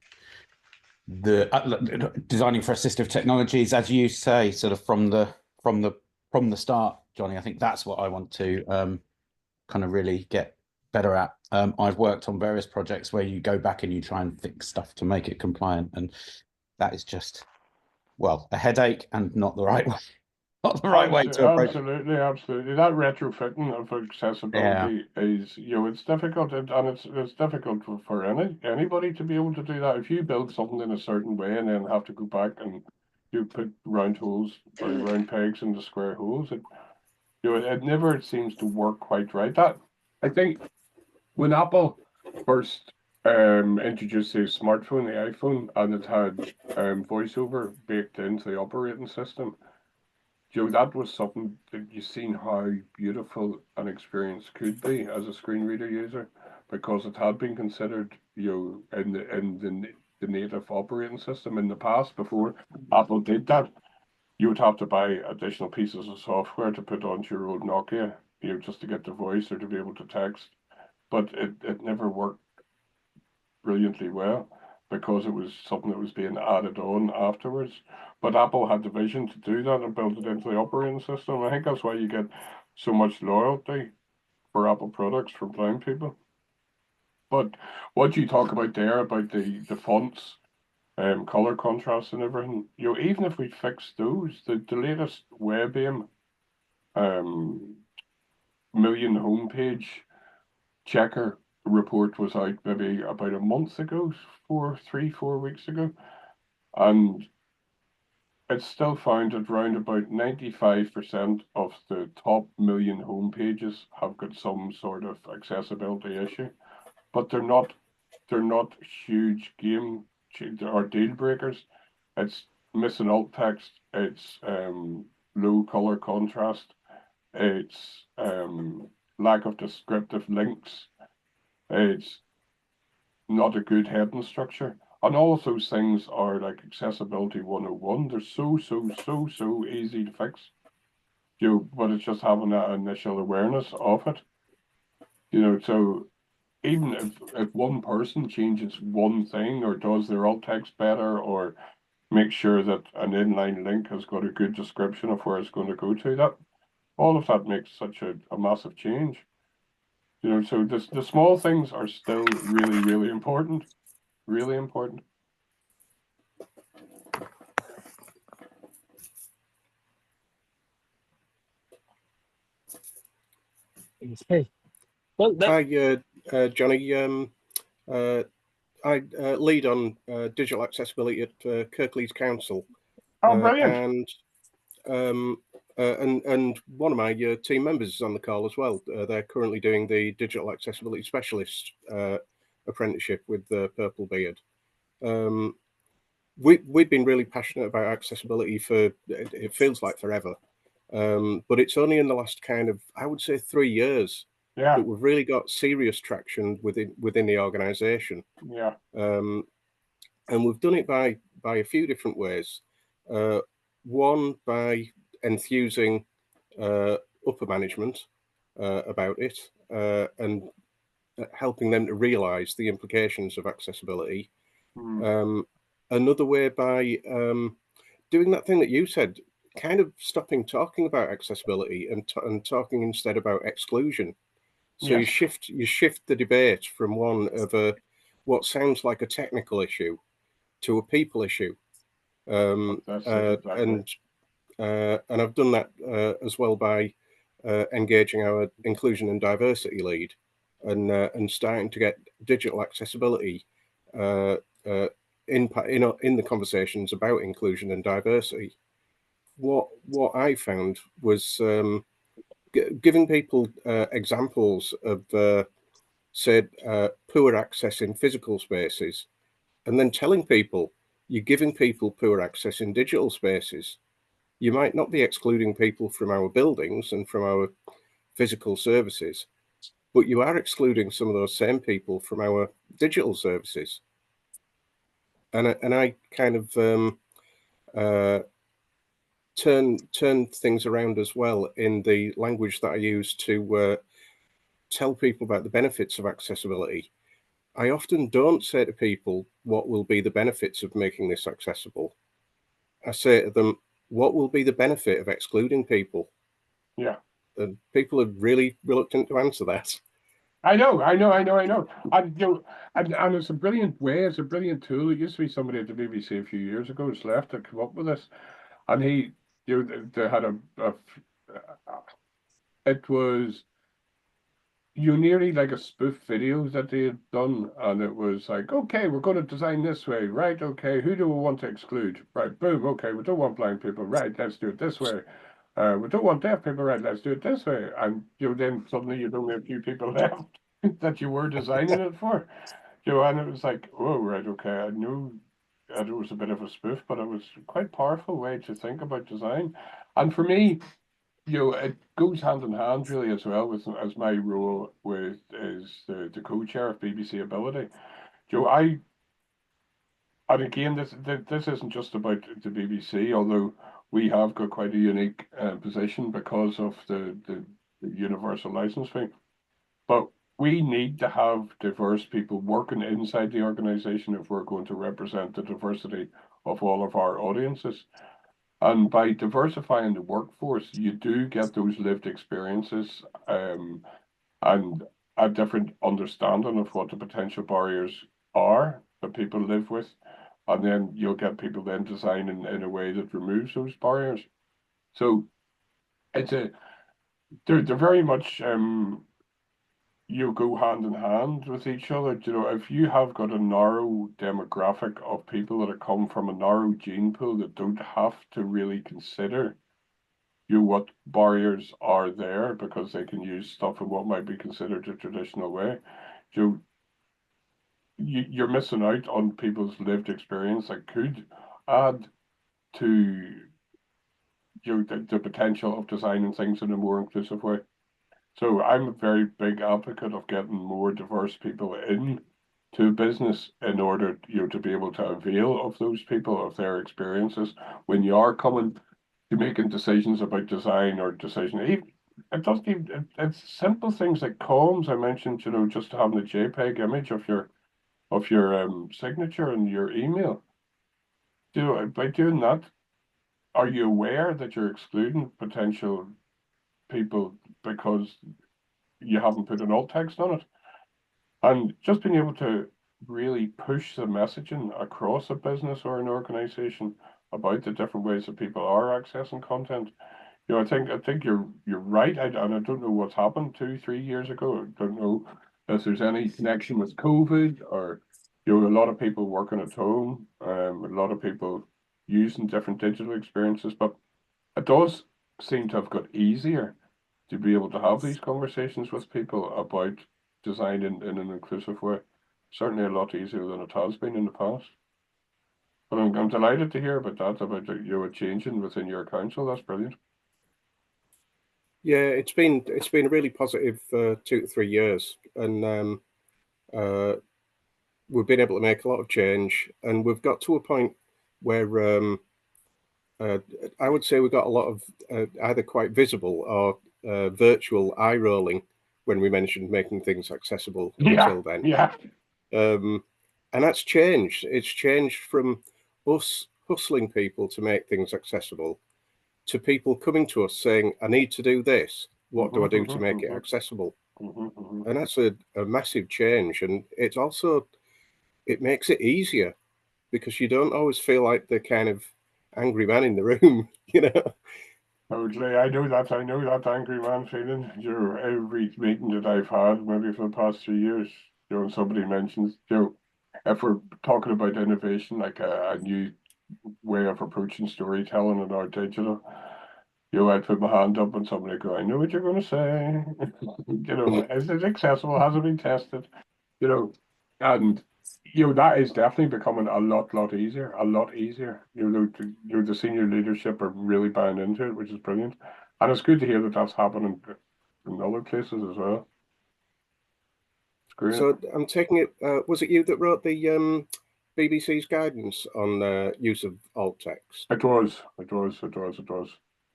S3: designing for assistive technologies, as you say, sort of from the start, Johnny. I think that's what I want to kind of really get better at. I've worked on various projects where you go back and you try and fix stuff to make it compliant, and that is just, well, a headache and not the right way. Not the right way to approach it.
S2: Absolutely. That retrofitting of accessibility is, it's difficult, and it's difficult for anybody to be able to do that. If you build something in a certain way and then have to go back and you put round holes or round pegs into square holes, it never seems to work quite right. That, I think, when Apple first introduced the smartphone, the iPhone, and it had voiceover baked into the operating system, that was something that you seen how beautiful an experience could be as a screen reader user, because it had been considered, in the native operating system in the past. Before Apple did that, you would have to buy additional pieces of software to put onto your old Nokia, just to get the voice or to be able to text. But it never worked brilliantly well, because it was something that was being added on afterwards. But Apple had the vision to do that and build it into the operating system. I think that's why you get so much loyalty for Apple products from blind people. But what you talk about there about the fonts, color contrast and everything, even if we fix those, the latest WebAIM million homepage checker report was out maybe about a month ago, 4 weeks ago, and it's still found that around about 95% of the top million home pages have got some sort of accessibility issue, but they're not huge game or deal breakers. It's missing alt text, it's low color contrast, it's lack of descriptive links, it's not a good heading structure. And all of those things are like accessibility 101. They're so easy to fix. But it's just having that initial awareness of it. So even if one person changes one thing or does their alt text better or make sure that an inline link has got a good description of where it's going to go to, that all of that makes such a massive change. So the small things are still really important. Really important.
S1: Okay. Well, that,
S4: Hi, Johnny. I lead on digital accessibility at Kirklees Council,
S2: Oh, brilliant!
S4: and one of my team members is on the call as well. They're currently doing the digital accessibility specialist apprenticeship with Purple Beard. We've been really passionate about accessibility for, it feels like forever, but it's only in the last kind of, I would say, 3 years
S2: Yeah,
S4: that we've really got serious traction within the organisation.
S2: yeah.
S4: And we've done it by a few different ways. One, by enthusing upper management about it and helping them to realise the implications of accessibility. Another way, by doing that thing that you said, kind of stopping talking about accessibility and talking instead about exclusion. So
S2: Yes.
S4: you shift the debate from one of what sounds like a technical issue to a people issue.
S2: That's it, exactly.
S4: And I've done that as well by engaging our inclusion and diversity lead and starting to get digital accessibility in the conversations about inclusion and diversity. What I found was giving people examples of said poor access in physical spaces, and then telling people you're giving people poor access in digital spaces. You might not be excluding people from our buildings and from our physical services, but you are excluding some of those same people from our digital services. And I kind of turn things around as well in the language that I use to tell people about the benefits of accessibility. I often don't say to people what will be the benefits of making this accessible. I say to them, what will be the benefit of excluding people?
S2: Yeah.
S4: And people are really reluctant to answer that.
S2: I know. And it's a brilliant way, it's a brilliant tool. It used to be somebody at the BBC a few years ago who's left to come up with this. And they had it was nearly like a spoof video that they had done, and it was like, okay, we're going to design this way, right? Okay, who do we want to exclude? Right, boom, okay, we don't want blind people, right, let's do it this way. We don't want deaf people, right, let's do it this way. And then suddenly you'd only have a few people left that you were designing it for. And it was like, oh, right, okay, I knew it was a bit of a spoof, but it was quite powerful way to think about design. And for me, it goes hand in hand really as well with as my role with is the co-chair of BBC Ability. And again, this isn't just about the BBC, although we have got quite a unique position because of the universal license fee. But we need to have diverse people working inside the organisation if we're going to represent the diversity of all of our audiences. And by diversifying the workforce, you do get those lived experiences and a different understanding of what the potential barriers are that people live with. And then you'll get people then designing in a way that removes those barriers. So they're very much you go hand in hand with each other. You know, if you have got a narrow demographic of people that come from a narrow gene pool that don't have to really consider what barriers are there because they can use stuff in what might be considered a traditional way, you're missing out on people's lived experience that could add to the potential of designing things in a more inclusive way. So I'm a very big advocate of getting more diverse people in to business in order, to be able to avail of those people, of their experiences when you are coming to making decisions about design or decision. It doesn't even, it's simple things like comms. I mentioned, just having a JPEG image of your signature and your email. By doing that, are you aware that you're excluding potential people because you haven't put an alt text on it? And just being able to really push the messaging across a business or an organization about the different ways that people are accessing content. I think you're right. And I don't know what's happened 2-3 years ago. I don't know if there's any connection with COVID or a lot of people working at home, a lot of people using different digital experiences, but it does seem to have got easier to be able to have these conversations with people about design in an inclusive way. Certainly a lot easier than it has been in the past. But I'm delighted to hear about that, about a changing within your council. That's brilliant.
S4: Yeah, it's been a really positive 2 to 3 years, and we've been able to make a lot of change, and we've got to a point where I would say we got a lot of either quite visible or virtual eye rolling when we mentioned making things accessible until then.
S2: Yeah.
S4: And that's changed. It's changed from us hustling people to make things accessible to people coming to us saying, I need to do this. What do I do to make it accessible? And that's a massive change. And it's also, it makes it easier because you don't always feel like the kind of angry man in the room,
S2: Totally. I know that angry man feeling. Every meeting that I've had, maybe for the past 3 years, and somebody mentions, if we're talking about innovation, like a new way of approaching storytelling in our digital, I'd put my hand up and somebody go, I know what you're going to say. Is it accessible? Has it been tested? And that is definitely becoming a lot easier, a lot easier. The senior leadership are really buying into it, which is brilliant. And it's good to hear that that's happening in other places as well. It's great.
S4: So I'm taking it, was it you that wrote the BBC's guidance on use of alt text?
S2: It was.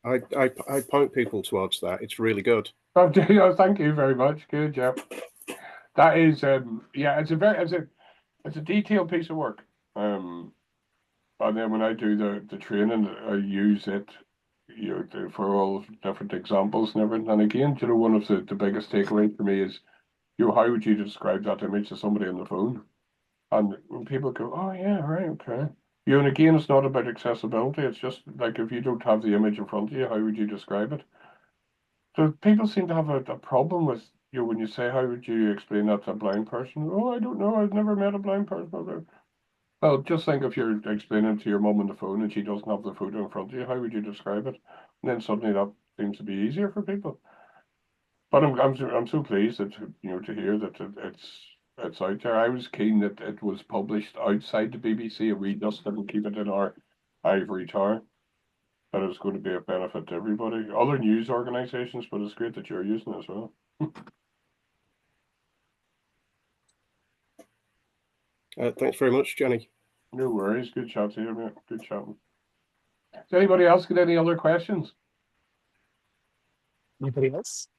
S4: I point people towards that. It's really good.
S2: Oh, thank you very much. Good, yeah. That is, it's a detailed piece of work. And then when I do the training, I use it, for all different examples and everything. And again, one of the biggest takeaways for me is, how would you describe that image to somebody on the phone? And when people go, oh yeah, right, okay. And again, it's not about accessibility. It's just like, if you don't have the image in front of you, how would you describe it? So people seem to have a problem with, when you say, how would you explain that to a blind person? Oh, I don't know. I've never met a blind person. Well, just think if you're explaining to your mum on the phone and she doesn't have the photo in front of you, how would you describe it? And then suddenly that seems to be easier for people. But I'm so pleased that to hear that it's out there. I was keen that it was published outside the BBC and we just didn't keep it in our ivory tower. That is going to be a benefit to everybody, other news organisations. But it's great that you're using it as well.
S4: Thanks very much, Johnny.
S2: No worries. Good chat to you, mate. Good chatting. Does anybody else get any other questions?
S1: Anybody else?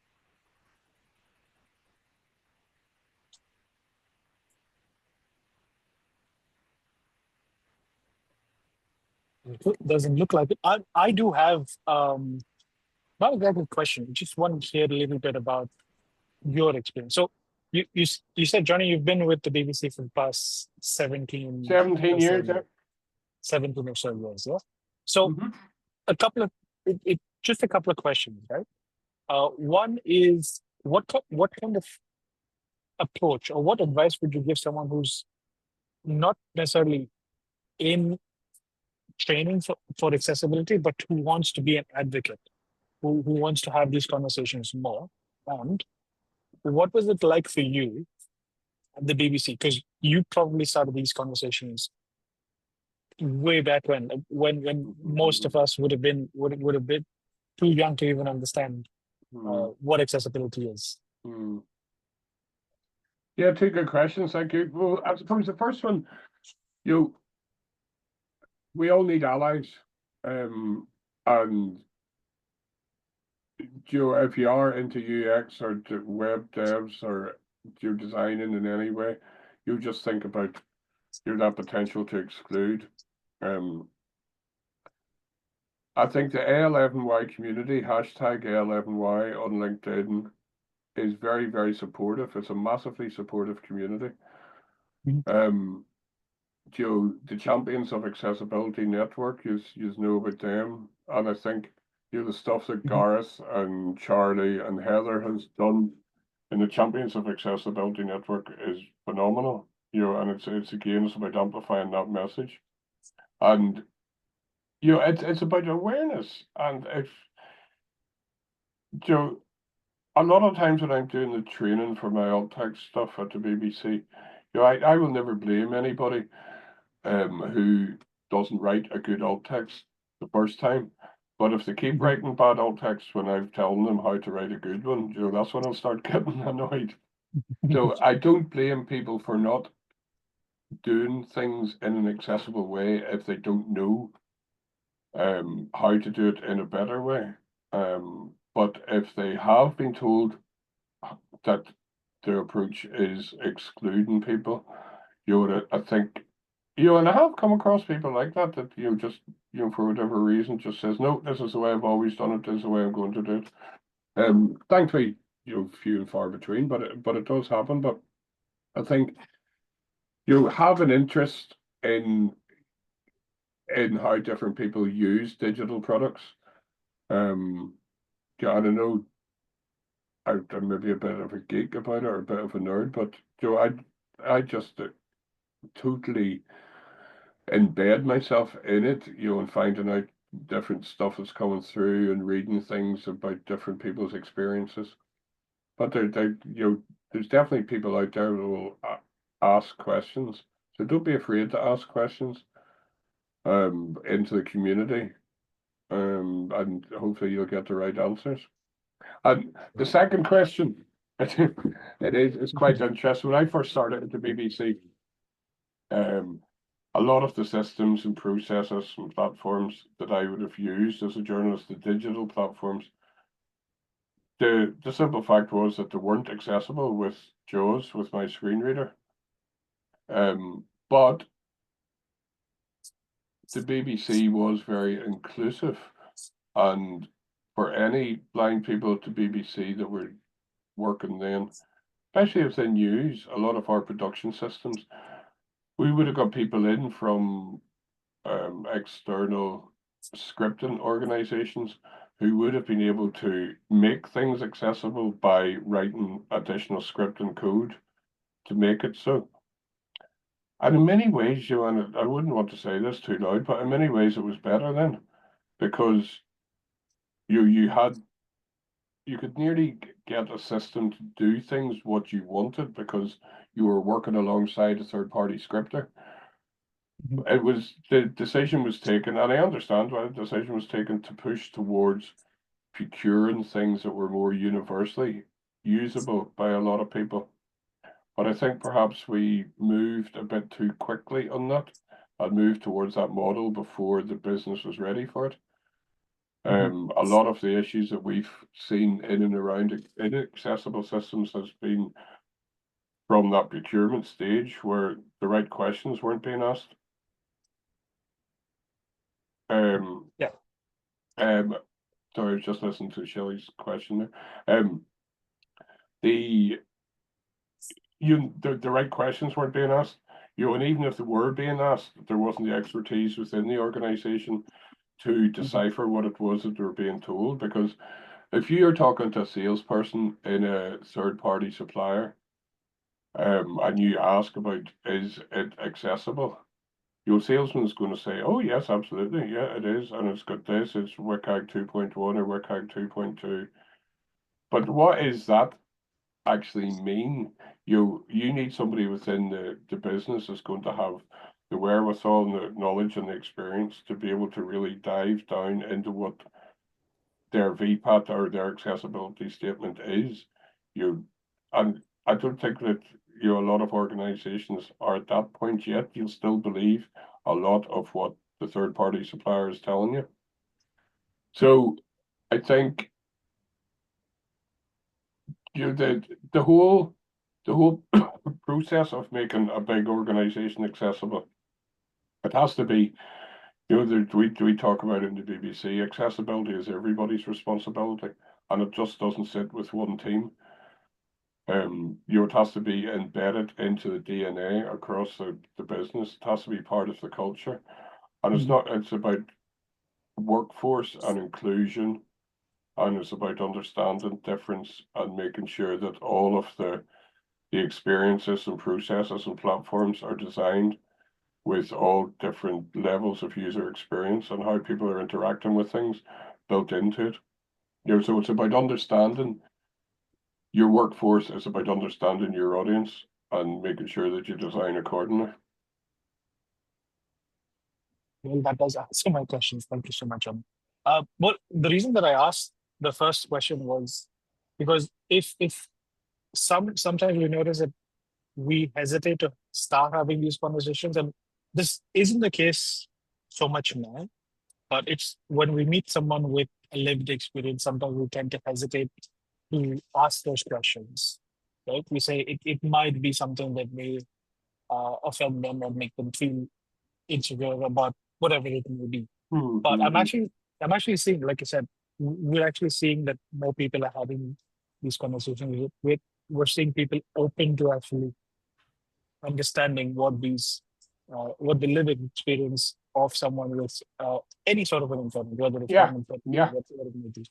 S1: Doesn't look like it. I do have not exactly a question. Just want to hear a little bit about your experience. So you said, Johnny, you've been with the BBC for the past 17
S2: years.
S1: 17 or so years, yeah. So just a couple of questions, right? One is what kind of approach, or what advice would you give someone who's not necessarily in training for accessibility, but who wants to be an advocate, who wants to have these conversations more? And what was it like for you at the BBC? Because you probably started these conversations way back when most of us would have been too young to even understand what accessibility is.
S2: Yeah, two good questions. Thank you. Well, I suppose the first one, we all need allies, and if you are into UX or web devs or you're designing in any way, you just think about that potential to exclude. I think the A11Y community, hashtag A11Y on LinkedIn, is very, very supportive. It's a massively supportive community. The Champions of Accessibility Network, you know about them, and I think the stuff that Gareth and Charlie and Heather has done in the Champions of Accessibility Network is phenomenal. And it's again, it's about amplifying that message, and it's about awareness. And if a lot of times when I'm doing the training for my alt text stuff at the BBC, I will never blame anybody who doesn't write a good alt text the first time. But if they keep writing bad alt text when I've told them how to write a good one, that's when I'll start getting annoyed. So I don't blame people for not doing things in an accessible way if they don't know how to do it in a better way. But if they have been told that their approach is excluding people, I think, and I have come across people like that just, for whatever reason, just says, no, this is the way I've always done it, this is the way I'm going to do it. Thankfully, few and far between, but it does happen. But I think have an interest in how different people use digital products. And I know I'm maybe a bit of a geek about it, or a bit of a nerd, but I just totally embed myself in it, and finding out different stuff that's coming through and reading things about different people's experiences. But there's definitely people out there who will ask questions. So don't be afraid to ask questions into the community, and hopefully you'll get the right answers. And the second question, it's quite interesting. When I first started at the BBC, a lot of the systems and processes and platforms that I would have used as a journalist, the digital platforms, the simple fact was that they weren't accessible with JAWS, with my screen reader. But the BBC was very inclusive, and for any blind people at the BBC that were working then, especially if they news, a lot of our production systems, we would have got people in from external scripting organizations who would have been able to make things accessible by writing additional scripting code to make it so. And in many ways, and I wouldn't want to say this too loud, but in many ways it was better then, because you could nearly get a system to do things what you wanted because you were working alongside a third-party scripter. The decision was taken, and I understand why the decision was taken, to push towards procuring things that were more universally usable by a lot of people. But I think perhaps we moved a bit too quickly on that and moved towards that model before the business was ready for it. A lot of the issues that we've seen in and around inaccessible systems has been from that procurement stage where the right questions weren't being asked. Sorry, I was just listening to Shelley's question there. The right questions weren't being asked. And even if they were being asked, there wasn't the expertise within the organization to decipher what it was that they were being told. Because if you're talking to a salesperson in a third-party supplier, and you ask about, is it accessible? Your salesman's going to say, oh, yes, absolutely. Yeah, it is. And it's got this, it's WCAG 2.1 or WCAG 2.2. But what is that actually mean? You need somebody within the business that's going to have the wherewithal and the knowledge and the experience to be able to really dive down into what their VPAT or their accessibility statement is. And I don't think that a lot of organizations are at that point yet. You'll still believe a lot of what the third party supplier is telling you. So I think the whole process of making a big organization accessible, it has to be, we talk about in the BBC, accessibility is everybody's responsibility, and it just doesn't sit with one team. It has to be embedded into the DNA across the business. It has to be part of the culture. And it's about workforce and inclusion, and it's about understanding difference and making sure that all of the experiences and processes and platforms are designed with all different levels of user experience and how people are interacting with things built into it. So it's about understanding your workforce, it's about understanding your audience and making sure that you design accordingly.
S1: Well, that does answer my questions. Thank you so much. Well, the reason that I asked the first question was because if sometimes we notice that we hesitate to start having these conversations, and this isn't the case so much now, but it's when we meet someone with a lived experience, sometimes we tend to hesitate to ask those questions. Right? We say it might be something that may offend them or make them feel insecure about whatever it may be. But I'm actually seeing, like I said, we're actually seeing that more people are having these conversations we're seeing people open to actually understanding what the living experience of someone with any sort of an impairment, whether it's common, whatever it may be.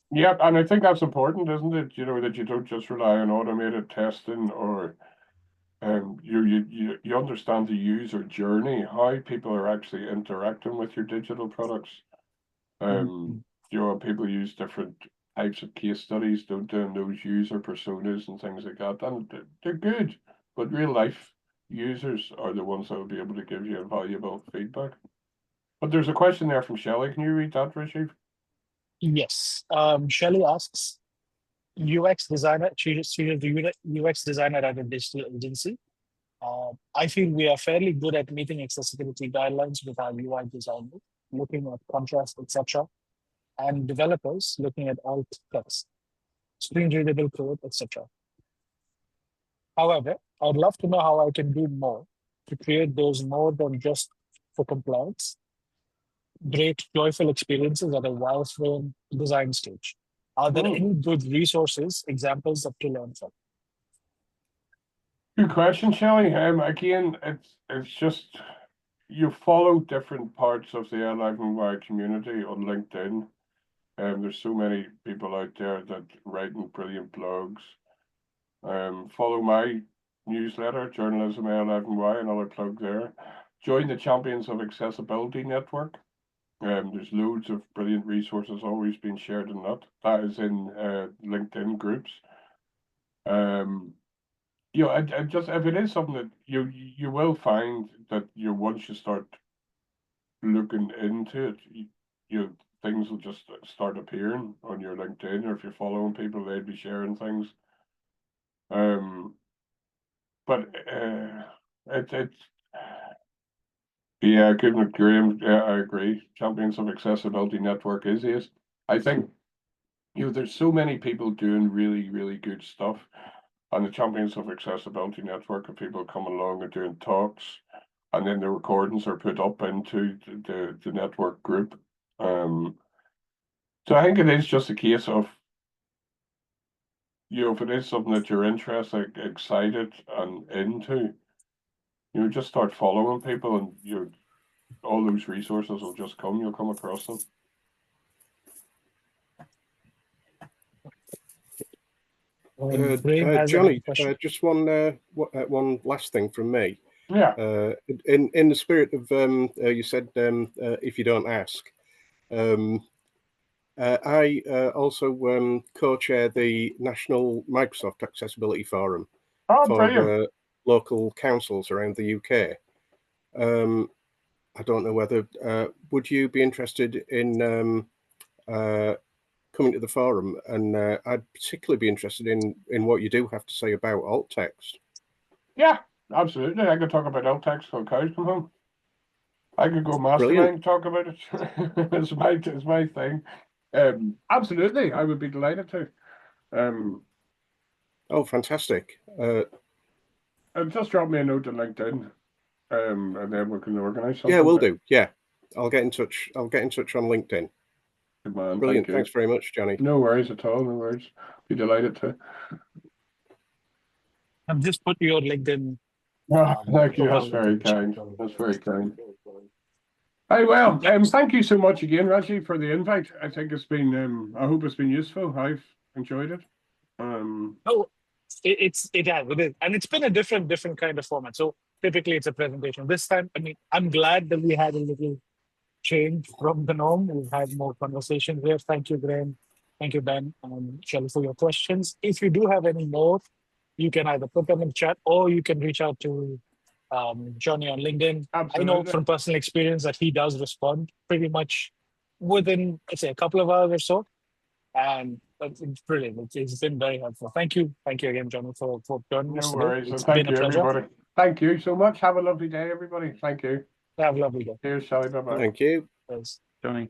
S2: Yeah, and I think that's important, isn't it? That you don't just rely on automated testing, or you understand the user journey, how people are actually interacting with your digital products. People use different types of case studies, don't they, and those user personas and things like that, and they're good, but real life users are the ones that will be able to give you valuable feedback. But there's a question there from Shelley. Can you read that, Rajiv?
S1: Yes. Shelley asks, UX designer, she's a UX designer at a digital agency. I feel we are fairly good at meeting accessibility guidelines with our UI designers, looking at contrast, etc., and developers looking at alt text, screen readable code, etc. However, I'd love to know how I can do more to create those more than just for compliance, great, joyful experiences at a wireframe design stage. Are there any good resources, examples to learn from?
S2: Good question, Shelley. Again, it's just you follow different parts of the L11Y community on LinkedIn. There's so many people out there that writing brilliant blogs. Follow my newsletter, Journalism L11Y, another plug there. Join the Champions of Accessibility Network. There's loads of brilliant resources always being shared in that. That is in LinkedIn groups. Just if it is something that you will find that once you start looking into it, things will just start appearing on your LinkedIn, or if you're following people, they'd be sharing things. But yeah, good, Graham. Yeah, I agree. Champions of Accessibility Network is it. I think there's so many people doing really, really good stuff. And the Champions of Accessibility Network of people come along and doing talks, and then the recordings are put up into the network group. So I think it is just a case of, if it is something that you're interested, excited, and into, just start following people, and all those resources will just come. You'll come across them.
S1: Graham has another
S4: Johnny,
S1: question.
S4: just one last thing from me.
S2: Yeah.
S4: In the spirit of you said if you don't ask, I also co-chair the National Microsoft Accessibility Forum
S2: Oh,
S4: for
S2: brilliant.
S4: local councils around the UK. I don't know whether would you be interested in coming to the forum, and I'd particularly be interested in what you do have to say about alt text.
S2: Yeah, absolutely. I could talk about alt text till cows come home. I could go mastermind
S4: Brilliant.
S2: and talk about it. It's my thing. Absolutely, I would be delighted to.
S4: Oh, fantastic!
S2: Just drop me a note on LinkedIn, and then we can organise something.
S4: Yeah, we'll do. Yeah, I'll get in touch. I'll get in touch on LinkedIn.
S2: Good man.
S4: Brilliant.
S2: Thank you.
S4: Thanks very much, Johnny.
S2: No worries at all. No worries. Be delighted to.
S1: I've just put your LinkedIn.
S2: Thank you. That's very kind. That's very kind. Hey, well, thank you so much again, Raji, for the invite. I think it's been. I hope it's been useful. I've enjoyed it.
S1: No, it is, and it's been a different kind of format. So typically it's a presentation. This time, I mean, I'm glad that we had a little change from the norm. We've had more conversations here. Thank you, Graham. Thank you, Ben and Shelley, for your questions. If you do have any more, you can either put them in chat or you can reach out to Johnny on LinkedIn.
S2: Absolutely.
S1: I know from personal experience that he does respond pretty much within, let's say, a couple of hours or so. And it's brilliant. It's been very helpful. Thank you. Thank you again, Johnny, for joining us.
S2: No worries.
S1: It's
S2: Thank
S1: been
S2: you,
S1: a pleasure.
S2: everybody. Thank you so much. Have a lovely day, everybody. Thank you.
S1: Have a lovely day.
S2: Cheers, Shelley. Bye-bye.
S4: Thank you.
S1: Cheers.
S3: Johnny.